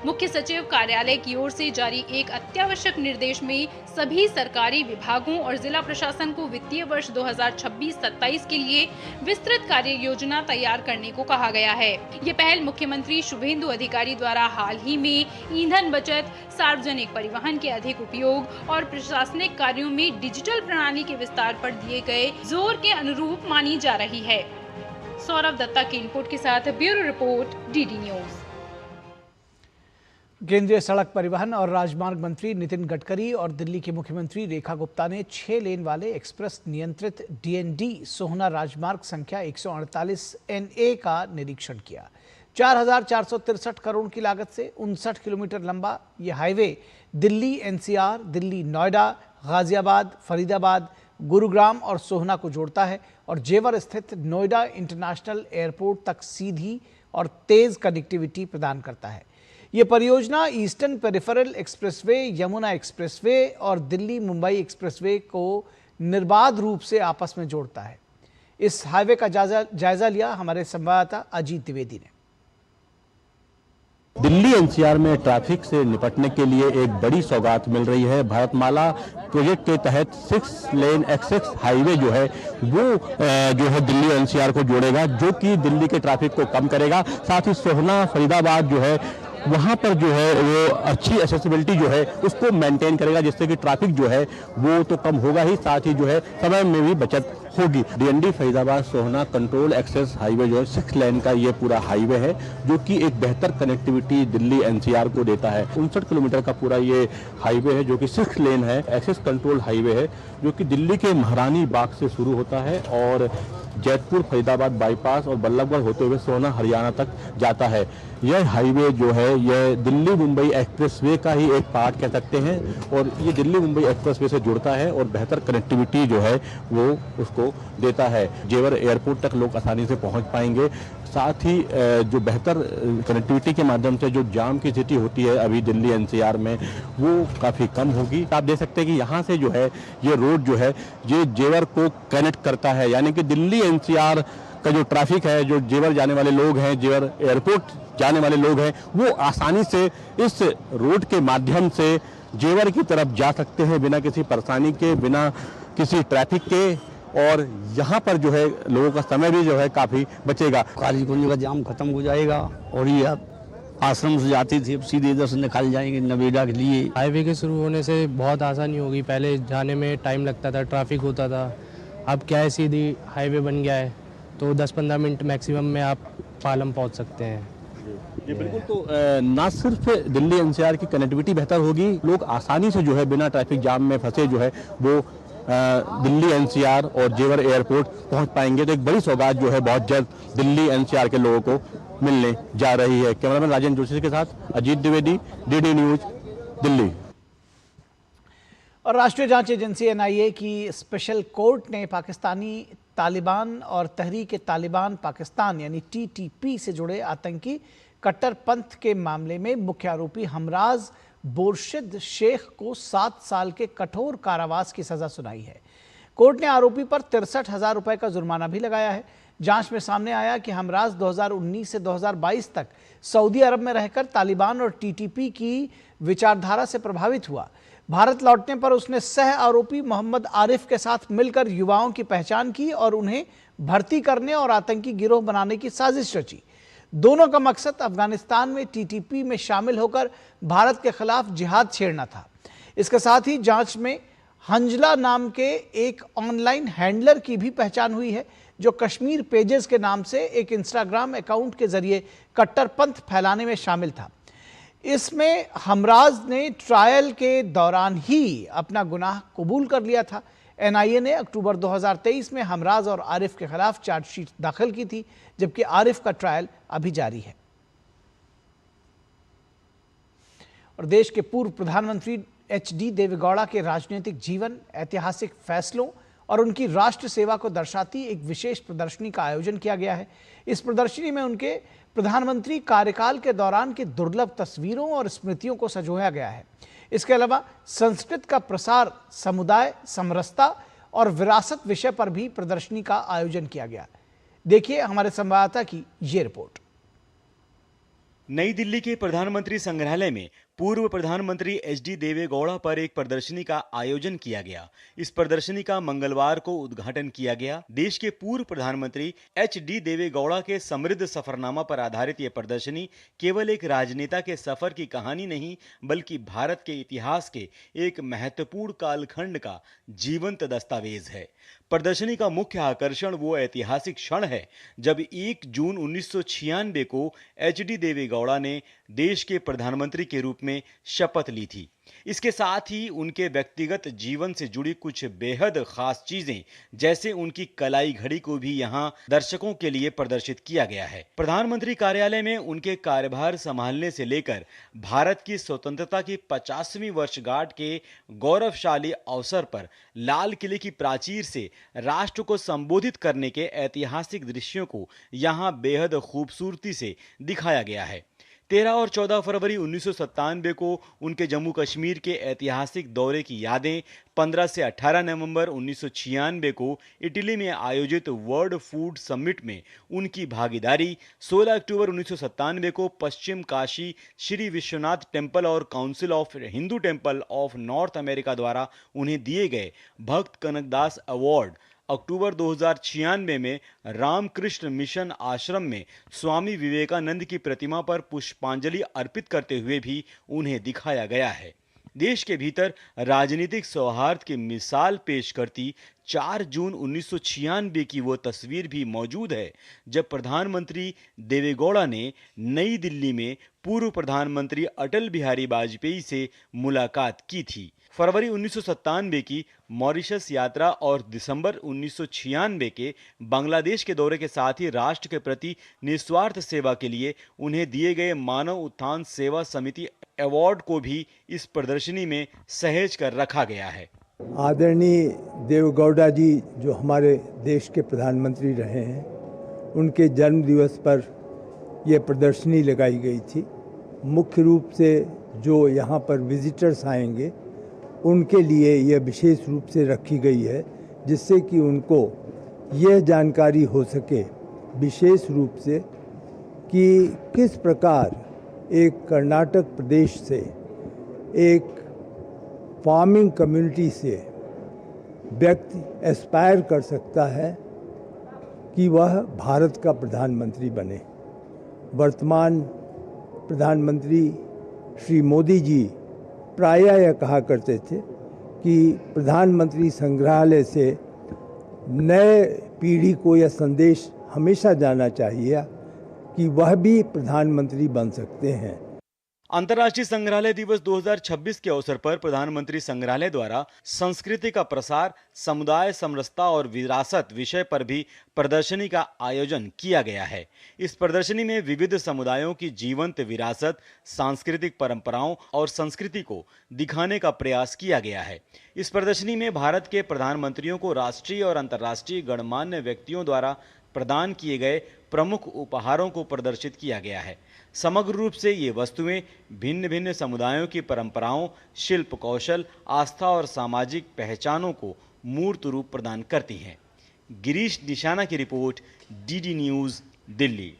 मुख्य सचिव कार्यालय की ओर से जारी एक अत्यावश्यक निर्देश में सभी सरकारी विभागों और जिला प्रशासन को वित्तीय वर्ष 2026-27 के लिए विस्तृत कार्य योजना तैयार करने को कहा गया है। ये पहल मुख्यमंत्री शुभेंदु अधिकारी द्वारा हाल ही में ईंधन बचत, सार्वजनिक परिवहन के अधिक उपयोग और प्रशासनिक कार्यों में डिजिटल प्रणाली के विस्तार पर दिए गए जोर के अनुरूप मानी जा रही है। सौरभ दत्ता के इनपुट के साथ ब्यूरो रिपोर्ट, डीडी न्यूज। केंद्रीय सड़क परिवहन और राजमार्ग मंत्री नितिन गडकरी और दिल्ली की मुख्यमंत्री रेखा गुप्ता ने 6 लेन वाले एक्सप्रेस नियंत्रित डीएनडी सोहना राजमार्ग संख्या 148 NA का निरीक्षण किया। 4,463 करोड़ की लागत से 59 किलोमीटर लंबा ये हाईवे दिल्ली NCR, दिल्ली नोएडा, गाजियाबाद, फरीदाबाद, गुरुग्राम और सोहना को जोड़ता है और जेवर स्थित नोएडा इंटरनेशनल एयरपोर्ट तक सीधी और तेज कनेक्टिविटी प्रदान करता है। ये परियोजना eastern peripheral expressway, Yamuna expressway और दिल्ली मुंबई एक्सप्रेसवे को निर्बाध रूप से आपस में जोड़ता है। इस हाईवे का जायजा लिया हमारे संवाददाता अजीत द्विवेदी ने। दिल्ली NCR में ट्रैफिक से निपटने के लिए एक बड़ी सौगात मिल रही है। भारतमाला प्रोजेक्ट के तहत 6 लेन एक्सेस हाईवे जो है वो दिल्ली NCR को जोड़ेगा, जो कि दिल्ली के ट्रैफिक को कम करेगा। साथ ही सोहना, फरीदाबाद जो है वहाँ पर जो है वो अच्छी एक्सेसिबिलिटी जो है उसको मेंटेन करेगा, जिससे कि ट्रैफिक जो है वो तो कम होगा ही, साथ ही जो है समय में भी बचत होगी। डीएनडी फरीदाबाद सोहना कंट्रोल एक्सेस हाईवे जो है 6 लेन का ये पूरा हाईवे है, जो कि एक बेहतर कनेक्टिविटी दिल्ली एनसीआर को देता है। 59 किलोमीटर का पूरा ये हाईवे है जो कि 6 लेन है, एक्सेस कंट्रोल हाईवे है, जो कि दिल्ली के महारानी बाग से शुरू होता है और जैतपुर फरीदाबाद बाईपास और बल्लभगढ़ होते हुए सोहना हरियाणा तक जाता है। यह हाईवे जो है यह दिल्ली मुंबई एक्सप्रेसवे का ही एक पार्ट कह सकते हैं और ये दिल्ली मुंबई एक्सप्रेसवे से जुड़ता है और बेहतर कनेक्टिविटी जो है वो उसको देता है। जेवर एयरपोर्ट तक लोग आसानी से पहुंच पाएंगे। साथ ही जो बेहतर कनेक्टिविटी के माध्यम से जो जाम की स्थिति होती है अभी दिल्ली एनसीआर में, वो काफ़ी कम होगी। आप देख सकते हैं कि यहाँ से जो है ये रोड जो है ये जेवर को कनेक्ट करता है, यानी कि दिल्ली एनसीआर का जो ट्रैफिक है, जो जेवर जाने वाले लोग हैं, जेवर एयरपोर्ट जाने वाले लोग हैं, वो आसानी से इस रोड के माध्यम से जेवर की तरफ जा सकते हैं बिना किसी परेशानी के, बिना किसी ट्रैफिक के। और यहाँ पर जो है लोगों का समय भी जो है काफ़ी बचेगा। काली कुंज का जाम खत्म हो जाएगा और ये आश्रम से जाती थी अब सीधे इधर से निकल जाएंगे नवेदा के लिए। हाईवे के शुरू होने से बहुत आसानी होगी। पहले जाने में टाइम लगता था, ट्रैफिक होता था। अब क्या है, सीधी हाईवे बन गया है तो 10-15 मिनट मैक्सिमम में आप पालम पहुंच सकते हैं। जी बिल्कुल। तो ना सिर्फ दिल्ली एनसीआर की कनेक्टिविटी बेहतर होगी, लोग आसानी से जो है बिना ट्रैफिक जाम में फंसे जो है वो दिल्ली एनसीआर और जेवर एयरपोर्ट पहुंच पाएंगे। तो एक बड़ी सौगात जो है बहुत जल्द दिल्ली एनसीआर के लोगों को मिलने जा रही है। कैमरामैन राजेंद्र जोशी के साथ अजीत द्विवेदी, डीडी न्यूज, दिल्ली। और राष्ट्रीय जांच एजेंसी एनआईए की स्पेशल कोर्ट ने पाकिस्तानी तालिबान और तहरीक-ए-तालिबान पाकिस्तान यानी टीटीपी से जुड़े आतंकी कट्टरपंथ के मामले में मुख्य आरोपी हमराज बोरशिद शेख को 7 साल के कठोर कारावास की सजा सुनाई है। कोर्ट ने आरोपी पर 63,000 रुपए का जुर्माना भी लगाया है। जांच में सामने आया कि हमराज 2019 से 2022 तक सऊदी अरब में रहकर तालिबान और टीटीपी की विचारधारा से प्रभावित हुआ। भारत लौटने पर उसने सह आरोपी मोहम्मद आरिफ के साथ मिलकर युवाओं की पहचान की और उन्हें भर्ती करने और आतंकी गिरोह बनाने की साजिश रची। दोनों का मकसद अफगानिस्तान में टीटीपी में शामिल होकर भारत के खिलाफ जिहाद छेड़ना था। इसके साथ ही जांच में हंजला नाम के एक ऑनलाइन हैंडलर की भी पहचान हुई है, जो कश्मीर पेजेस के नाम से एक इंस्टाग्राम अकाउंट के जरिए कट्टरपंथ फैलाने में शामिल था। इसमें हमराज ने ट्रायल के दौरान ही अपना गुनाह कबूल कर लिया था। एनआईए ने अक्टूबर 2023 में हमराज और आरिफ के खिलाफ चार्जशीट दाखिल की थी, जबकि आरिफ का ट्रायल अभी जारी है। और देश के पूर्व प्रधानमंत्री एचडी देवेगौड़ा के राजनीतिक जीवन, ऐतिहासिक फैसलों और उनकी राष्ट्र सेवा को दर्शाती एक विशेष प्रदर्शनी का आयोजन किया गया है। इस प्रदर्शनी में उनके प्रधानमंत्री कार्यकाल के दौरान की दुर्लभ तस्वीरों और स्मृतियों को संजोया गया है। इसके अलावा संस्कृत का प्रसार, समुदाय, समरसता और विरासत विषय पर भी प्रदर्शनी का आयोजन किया गया। देखिए हमारे संवाददाता की ये रिपोर्ट। नई दिल्ली के प्रधानमंत्री संग्रहालय में पूर्व प्रधानमंत्री एचडी देवेगौड़ा पर एक प्रदर्शनी का आयोजन किया गया। इस प्रदर्शनी का मंगलवार को उद्घाटन किया गया। देश के पूर्व प्रधानमंत्री एचडी देवेगौड़ा के समृद्ध सफरनामा पर आधारित यह प्रदर्शनी केवल एक राजनेता के सफर की कहानी नहीं, बल्कि भारत के इतिहास के एक महत्वपूर्ण कालखंड का जीवंत दस्तावेज है। प्रदर्शनी का मुख्य आकर्षण वो ऐतिहासिक क्षण है जब 1 जून 1996 को एचडी देवेगौड़ा ने देश के प्रधानमंत्री के रूप में शपथ ली थी। इसके साथ ही उनके व्यक्तिगत जीवन से जुड़ी कुछ बेहद खास चीजें, जैसे उनकी कलाई घड़ी को भी यहां दर्शकों के लिए प्रदर्शित किया गया है। प्रधानमंत्री कार्यालय में उनके कार्यभार संभालने से लेकर भारत की स्वतंत्रता की 50वीं वर्षगांठ के गौरवशाली अवसर पर लाल किले की प्राचीर से राष्ट्र को संबोधित करने के ऐतिहासिक दृश्यों को यहां बेहद खूबसूरती से दिखाया गया है। 13 और 14 फरवरी 1997 को उनके जम्मू कश्मीर के ऐतिहासिक दौरे की यादें, 15 से 18 नवंबर 1996 को इटली में आयोजित वर्ल्ड फूड समिट में उनकी भागीदारी, 16 अक्टूबर 1997 को पश्चिम काशी श्री विश्वनाथ टेम्पल और council of Hindu temple of north America द्वारा उन्हें दिए गए भक्त कनकदास अवार्ड, अक्टूबर 2096 में रामकृष्ण मिशन आश्रम में स्वामी विवेकानंद की प्रतिमा पर पुष्पांजलि अर्पित करते हुए भी उन्हें दिखाया गया है। देश के भीतर राजनीतिक सौहार्द की मिसाल पेश करती 4 जून 1996 की वो तस्वीर भी मौजूद है जब प्रधानमंत्री देवेगौड़ा ने नई दिल्ली में पूर्व प्रधानमंत्री अटल बिहारी वाजपेयी से मुलाकात की थी। फरवरी 1997 की मॉरिशस यात्रा और दिसंबर 1996 के बांग्लादेश के दौरे के साथ ही राष्ट्र के प्रति निस्वार्थ सेवा के लिए उन्हें दिए गए मानव उत्थान सेवा समिति अवार्ड को भी इस प्रदर्शनी में सहेज कर रखा गया है। आदरणीय देवेगौड़ा जी जो हमारे देश के प्रधानमंत्री रहे हैं, उनके जन्म दिवस पर यह प्रदर्शनी लगाई गई थी। मुख्य रूप से जो यहाँ पर विजिटर्स आएंगे उनके लिए यह विशेष रूप से रखी गई है, जिससे कि उनको यह जानकारी हो सके विशेष रूप से कि किस प्रकार एक कर्नाटक प्रदेश से, एक फार्मिंग कम्युनिटी से व्यक्ति एस्पायर कर सकता है कि वह भारत का प्रधानमंत्री बने। वर्तमान प्रधानमंत्री श्री मोदी जी प्रायः यह कहा करते थे कि प्रधानमंत्री संग्रहालय से नए पीढ़ी को यह संदेश हमेशा जाना चाहिए कि वह भी प्रधानमंत्री बन सकते हैं। अंतर्राष्ट्रीय संग्रहालय दिवस 2026 के अवसर पर प्रधानमंत्री संग्रहालय द्वारा संस्कृति का प्रसार, समुदाय समरसता और विरासत विषय पर भी प्रदर्शनी का आयोजन किया गया है। इस प्रदर्शनी में विविध समुदायों की जीवंत विरासत, सांस्कृतिक परंपराओं और संस्कृति को दिखाने का प्रयास किया गया है। इस प्रदर्शनी में भारत के प्रधानमंत्रियों को राष्ट्रीय और अंतर्राष्ट्रीय गणमान्य व्यक्तियों द्वारा प्रदान किए गए प्रमुख उपहारों को प्रदर्शित किया गया है। समग्र रूप से ये वस्तुएं भिन्न भिन्न समुदायों की परंपराओं, शिल्प कौशल, आस्था और सामाजिक पहचानों को मूर्त रूप प्रदान करती हैं। गिरीश निशाना की रिपोर्ट, डीडी न्यूज, दिल्ली।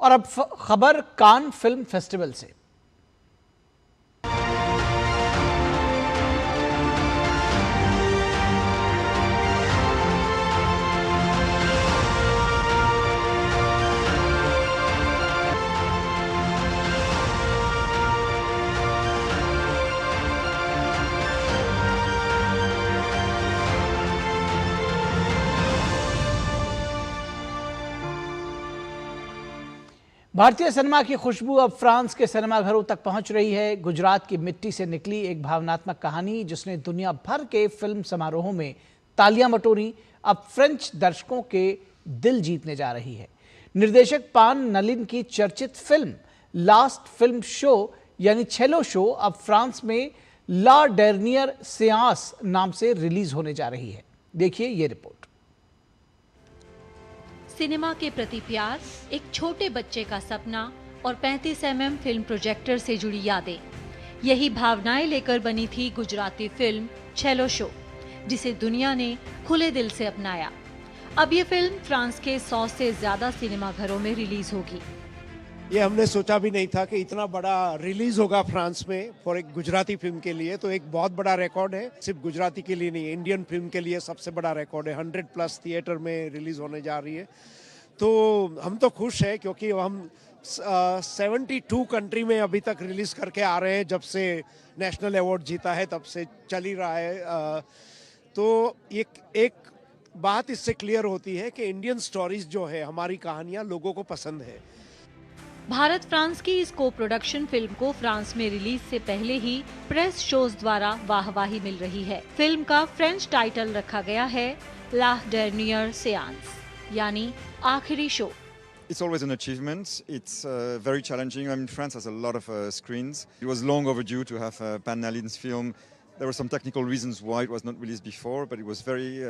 और अब खबर कान फिल्म फेस्टिवल से। भारतीय सिनेमा की खुशबू अब फ्रांस के सिनेमाघरों तक पहुंच रही है। गुजरात की मिट्टी से निकली एक भावनात्मक कहानी जिसने दुनिया भर के फिल्म समारोहों में तालियां बटोरी, अब फ्रेंच दर्शकों के दिल जीतने जा रही है। निर्देशक पान नलिन की चर्चित फिल्म लास्ट फिल्म शो यानी छेलो शो अब फ्रांस में ला डेर्नियर सेआंस नाम से रिलीज होने जा रही है। देखिए ये रिपोर्ट। सिनेमा के प्रति प्यार, एक छोटे बच्चे का सपना और 35 mm फिल्म प्रोजेक्टर से जुड़ी यादें, यही भावनाएं लेकर बनी थी गुजराती फिल्म छेलो शो, जिसे दुनिया ने खुले दिल से अपनाया। अब ये फिल्म फ्रांस के 100 से ज्यादा सिनेमाघरों में रिलीज होगी। ये हमने सोचा भी नहीं था कि इतना बड़ा रिलीज होगा फ्रांस में फॉर एक गुजराती फिल्म के लिए, तो एक बहुत बड़ा रिकॉर्ड है। सिर्फ गुजराती के लिए नहीं, इंडियन फिल्म के लिए सबसे बड़ा रिकॉर्ड है। 100+ थिएटर में रिलीज होने जा रही है, तो हम तो खुश हैं क्योंकि हम 72 कंट्री में अभी तक रिलीज करके आ रहे हैं। जब से नेशनल अवार्ड जीता है तब से चल ही रहा है। तो एक बात इससे क्लियर होती है कि इंडियन स्टोरीज जो है, हमारी कहानियां लोगों को पसंद है। भारत फ्रांस की इस को प्रोडक्शन फिल्म को फ्रांस में रिलीज से पहले ही प्रेस शोज द्वारा वाहवाही मिल रही है। फिल्म का फ्रेंच टाइटल रखा गया है ला डेर्नियर सेआंस, यानी आखिरी show. It's always an achievement. It's very challenging. I mean, France has a lot of screens. It was long overdue to have Pan Nalin's film. There were some technical reasons why it was not released before, but it was very,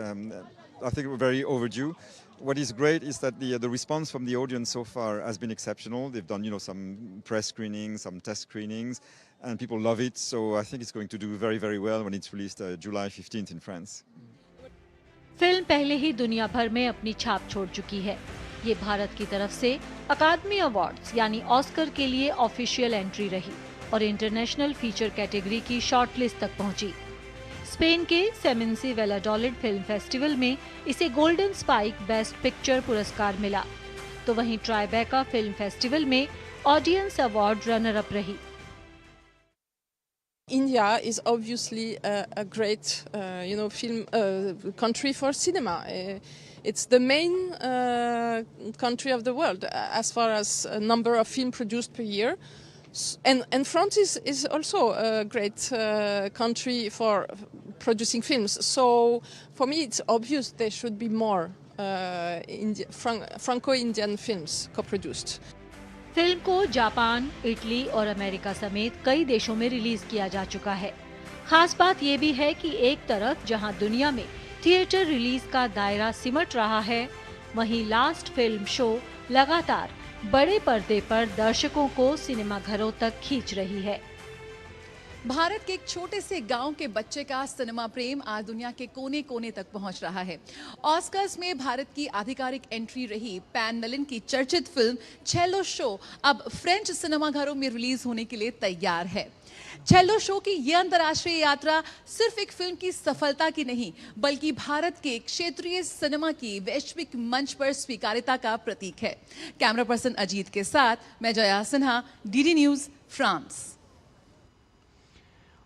I think, very overdue. What is great is that the response from the audience so far has been exceptional. They've done, some press screenings, some test screenings, and people love it. So I think it's going to do very, very well when it's released July 15th in France. Film पहले ही दुनिया भर में अपनी छाप छोड़ चुकी है। ये भारत की तरफ से अकादमी अवार्ड्स यानी ऑस्कर के लिए ऑफिशियल एंट्री रही और इंटरनेशनल फीचर कैटेगरी की शॉर्टलिस्ट तक पहुंची। स्पेन के सेमिन्सी वैलाडोलिड फिल्म फेस्टिवल में इसे गोल्डन स्पाइक बेस्ट पिक्चर पुरस्कार मिला, तो वहीं ट्राइबेका फिल्म फेस्टिवल में ऑडियंस अवार्ड रनर अप रही। India is obviously a great, film country for cinema. It's the main country of the world as far as a number of films produced per year. And France is also a great country for producing films. So for me, it's obvious there should be more Franco-Indian films co-produced. Film को Japan, Italy और America समेत कई देशों में release किया जा चुका है। खास बात ये भी है कि एक तरफ जहां दुनिया में थिएटर रिलीज का दायरा सिमट रहा है, वहीं लास्ट फिल्म शो लगातार बड़े पर्दे पर दर्शकों को सिनेमा घरों तक खींच रही है। भारत के एक छोटे से गांव के बच्चे का सिनेमा प्रेम आज दुनिया के कोने कोने तक पहुंच रहा है। ऑस्कर्स में भारत की आधिकारिक एंट्री रही पैन नलिन की चर्चित फिल्म चेल्लो शो अब फ्रेंच सिनेमाघरों में रिलीज होने के लिए तैयार है। चेल्लो शो की यह अंतर्राष्ट्रीय यात्रा सिर्फ एक फिल्म की सफलता की नहीं, बल्कि भारत के क्षेत्रीय सिनेमा की वैश्विक मंच पर स्वीकार्यता का प्रतीक है। कैमरा पर्सन अजीत के साथ मैं Jaya Sinha, DD news, France.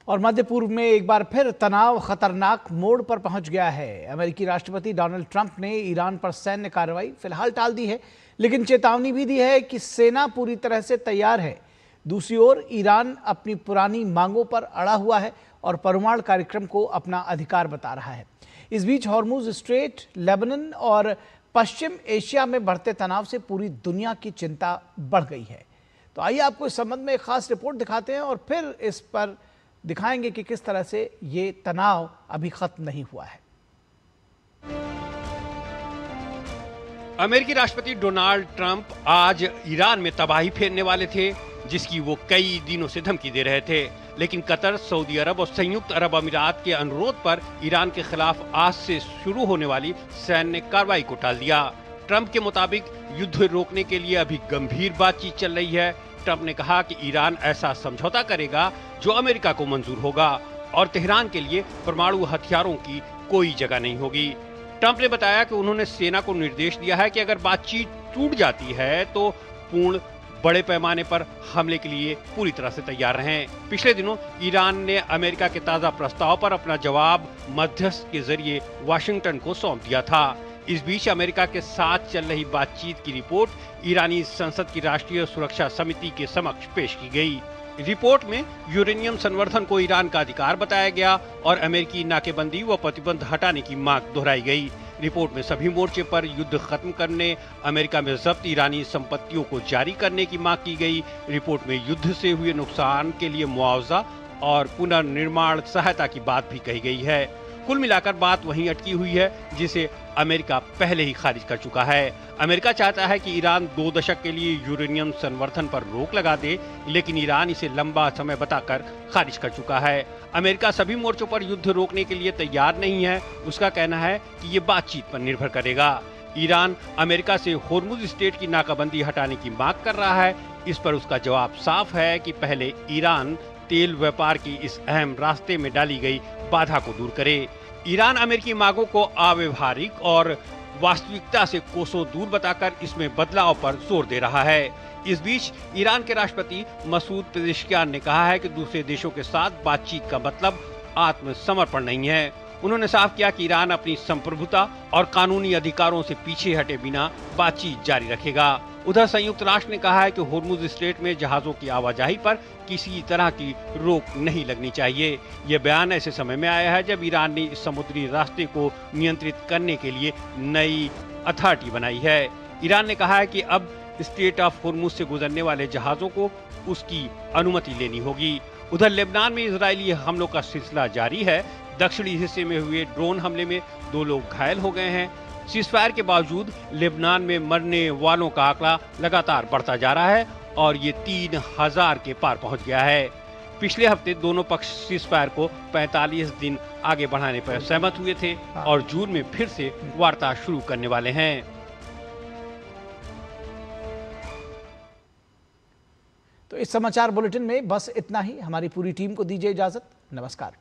और मध्य पूर्व में एक बार फिर तनाव खतरनाक मोड़ पर पहुंच गया है। अमेरिकी राष्ट्रपति डोनाल्ड ट्रंप ने ईरान पर सैन्य कार्रवाई फिलहाल टाल दी है, लेकिन चेतावनी भी दी है कि सेना पूरी तरह से तैयार है। दूसरी ओर ईरान अपनी पुरानी मांगों पर अड़ा हुआ है और परमाणु कार्यक्रम को अपना अधिकार बता रहा है। इस बीच हॉर्मुज स्ट्रेट, लेबनान और पश्चिम एशिया में बढ़ते तनाव से पूरी दुनिया की चिंता बढ़ गई है। तो आइए आपको इस संबंध में एक खास रिपोर्ट दिखाते हैं और फिर इस पर दिखाएंगे कि किस तरह से ये तनाव अभी खत्म नहीं हुआ है। अमेरिकी राष्ट्रपति डोनाल्ड ट्रंप आज ईरान में तबाही फेरने वाले थे, जिसकी वो कई दिनों से धमकी दे रहे थे, लेकिन कतर, सऊदी अरब और संयुक्त अरब अमीरात के अनुरोध पर ईरान के खिलाफ आज से शुरू होने वाली सैन्य कार्रवाई को टाल दिया। ट्रंप के मुताबिक युद्ध रोकने के लिए अभी गंभीर बातचीत चल रही है। ट्रंप ने कहा कि ईरान ऐसा समझौता करेगा जो अमेरिका को मंजूर होगा और तेहरान के लिए परमाणु हथियारों की कोई जगह नहीं होगी। ट्रंप ने बताया कि उन्होंने सेना को निर्देश दिया है कि अगर बातचीत टूट जाती है तो पूर्ण बड़े पैमाने पर हमले के लिए पूरी तरह से तैयार रहें। पिछले दिनों ईरान ने अमेरिका के ताजा प्रस्ताव पर अपना जवाब मध्यस्थ के जरिए वाशिंगटन को सौंप दिया था। इस बीच अमेरिका के साथ चल रही बातचीत की रिपोर्ट ईरानी संसद की राष्ट्रीय सुरक्षा समिति के समक्ष पेश की गई। रिपोर्ट में यूरेनियम संवर्धन को ईरान का अधिकार बताया गया और अमेरिकी नाकेबंदी व प्रतिबंध हटाने की मांग दोहराई गई। रिपोर्ट में सभी मोर्चे पर युद्ध खत्म करने, अमेरिका में जब्त ईरानी संपत्तियों को जारी करने की मांग की गई। रिपोर्ट में युद्ध से हुए नुकसान के लिए मुआवजा और पुनर्निर्माण सहायता की बात भी कही गई है। कुल मिलाकर बात वहीं अटकी हुई है जिसे अमेरिका पहले ही खारिज कर चुका है। अमेरिका चाहता है कि ईरान 2 दशक के लिए यूरेनियम संवर्धन पर रोक लगा दे, लेकिन ईरान इसे लंबा समय बताकर खारिज कर चुका है। अमेरिका सभी मोर्चों पर युद्ध रोकने के लिए तैयार नहीं है। उसका कहना है कि ये बातचीत पर निर्भर करेगा। ईरान अमेरिका से हॉर्मुज स्ट्रेट की नाकाबंदी हटाने की मांग कर रहा है। इस पर उसका जवाब साफ है कि पहले ईरान तेल व्यापार की इस अहम रास्ते में डाली गई बाधा को दूर करे। ईरान अमेरिकी मांगों को अव्यवहारिक और वास्तविकता से कोसों दूर बताकर इसमें बदलाव पर जोर दे रहा है। इस बीच ईरान के राष्ट्रपति मसूद पेजेश्कियान ने कहा है कि दूसरे देशों के साथ बातचीत का मतलब आत्मसमर्पण नहीं है। उन्होंने साफ किया कि ईरान अपनी संप्रभुता और कानूनी अधिकारों से पीछे हटे बिना बातचीत जारी रखेगा। उधर संयुक्त राष्ट्र ने कहा है कि हॉर्मुज स्ट्रेट में जहाजों की आवाजाही पर किसी तरह की रोक नहीं लगनी चाहिए। यह बयान ऐसे समय में आया है जब ईरान ने इस समुद्री रास्ते को नियंत्रित करने के लिए नई अथॉरिटी बनाई है। ईरान ने कहा है कि अब स्ट्रेट ऑफ हॉर्मुज से गुजरने वाले जहाजों को उसकी अनुमति लेनी होगी। उधर लेबनान में इजरायली हमलों का सिलसिला जारी है। दक्षिणी हिस्से में हुए ड्रोन हमले में 2 लोग घायल हो गए हैं। सीज़फायर के बावजूद लेबनान में मरने वालों का आंकड़ा लगातार बढ़ता जा रहा है और ये 3000 के पार पहुंच गया है। पिछले हफ्ते दोनों पक्ष सीज़फायर को 45 दिन आगे बढ़ाने पर सहमत हुए थे और जून में फिर से वार्ता शुरू करने वाले हैं। तो इस समाचार बुलेटिन में बस इतना ही। हमारी पूरी टीम को दीजिए इजाजत। नमस्कार।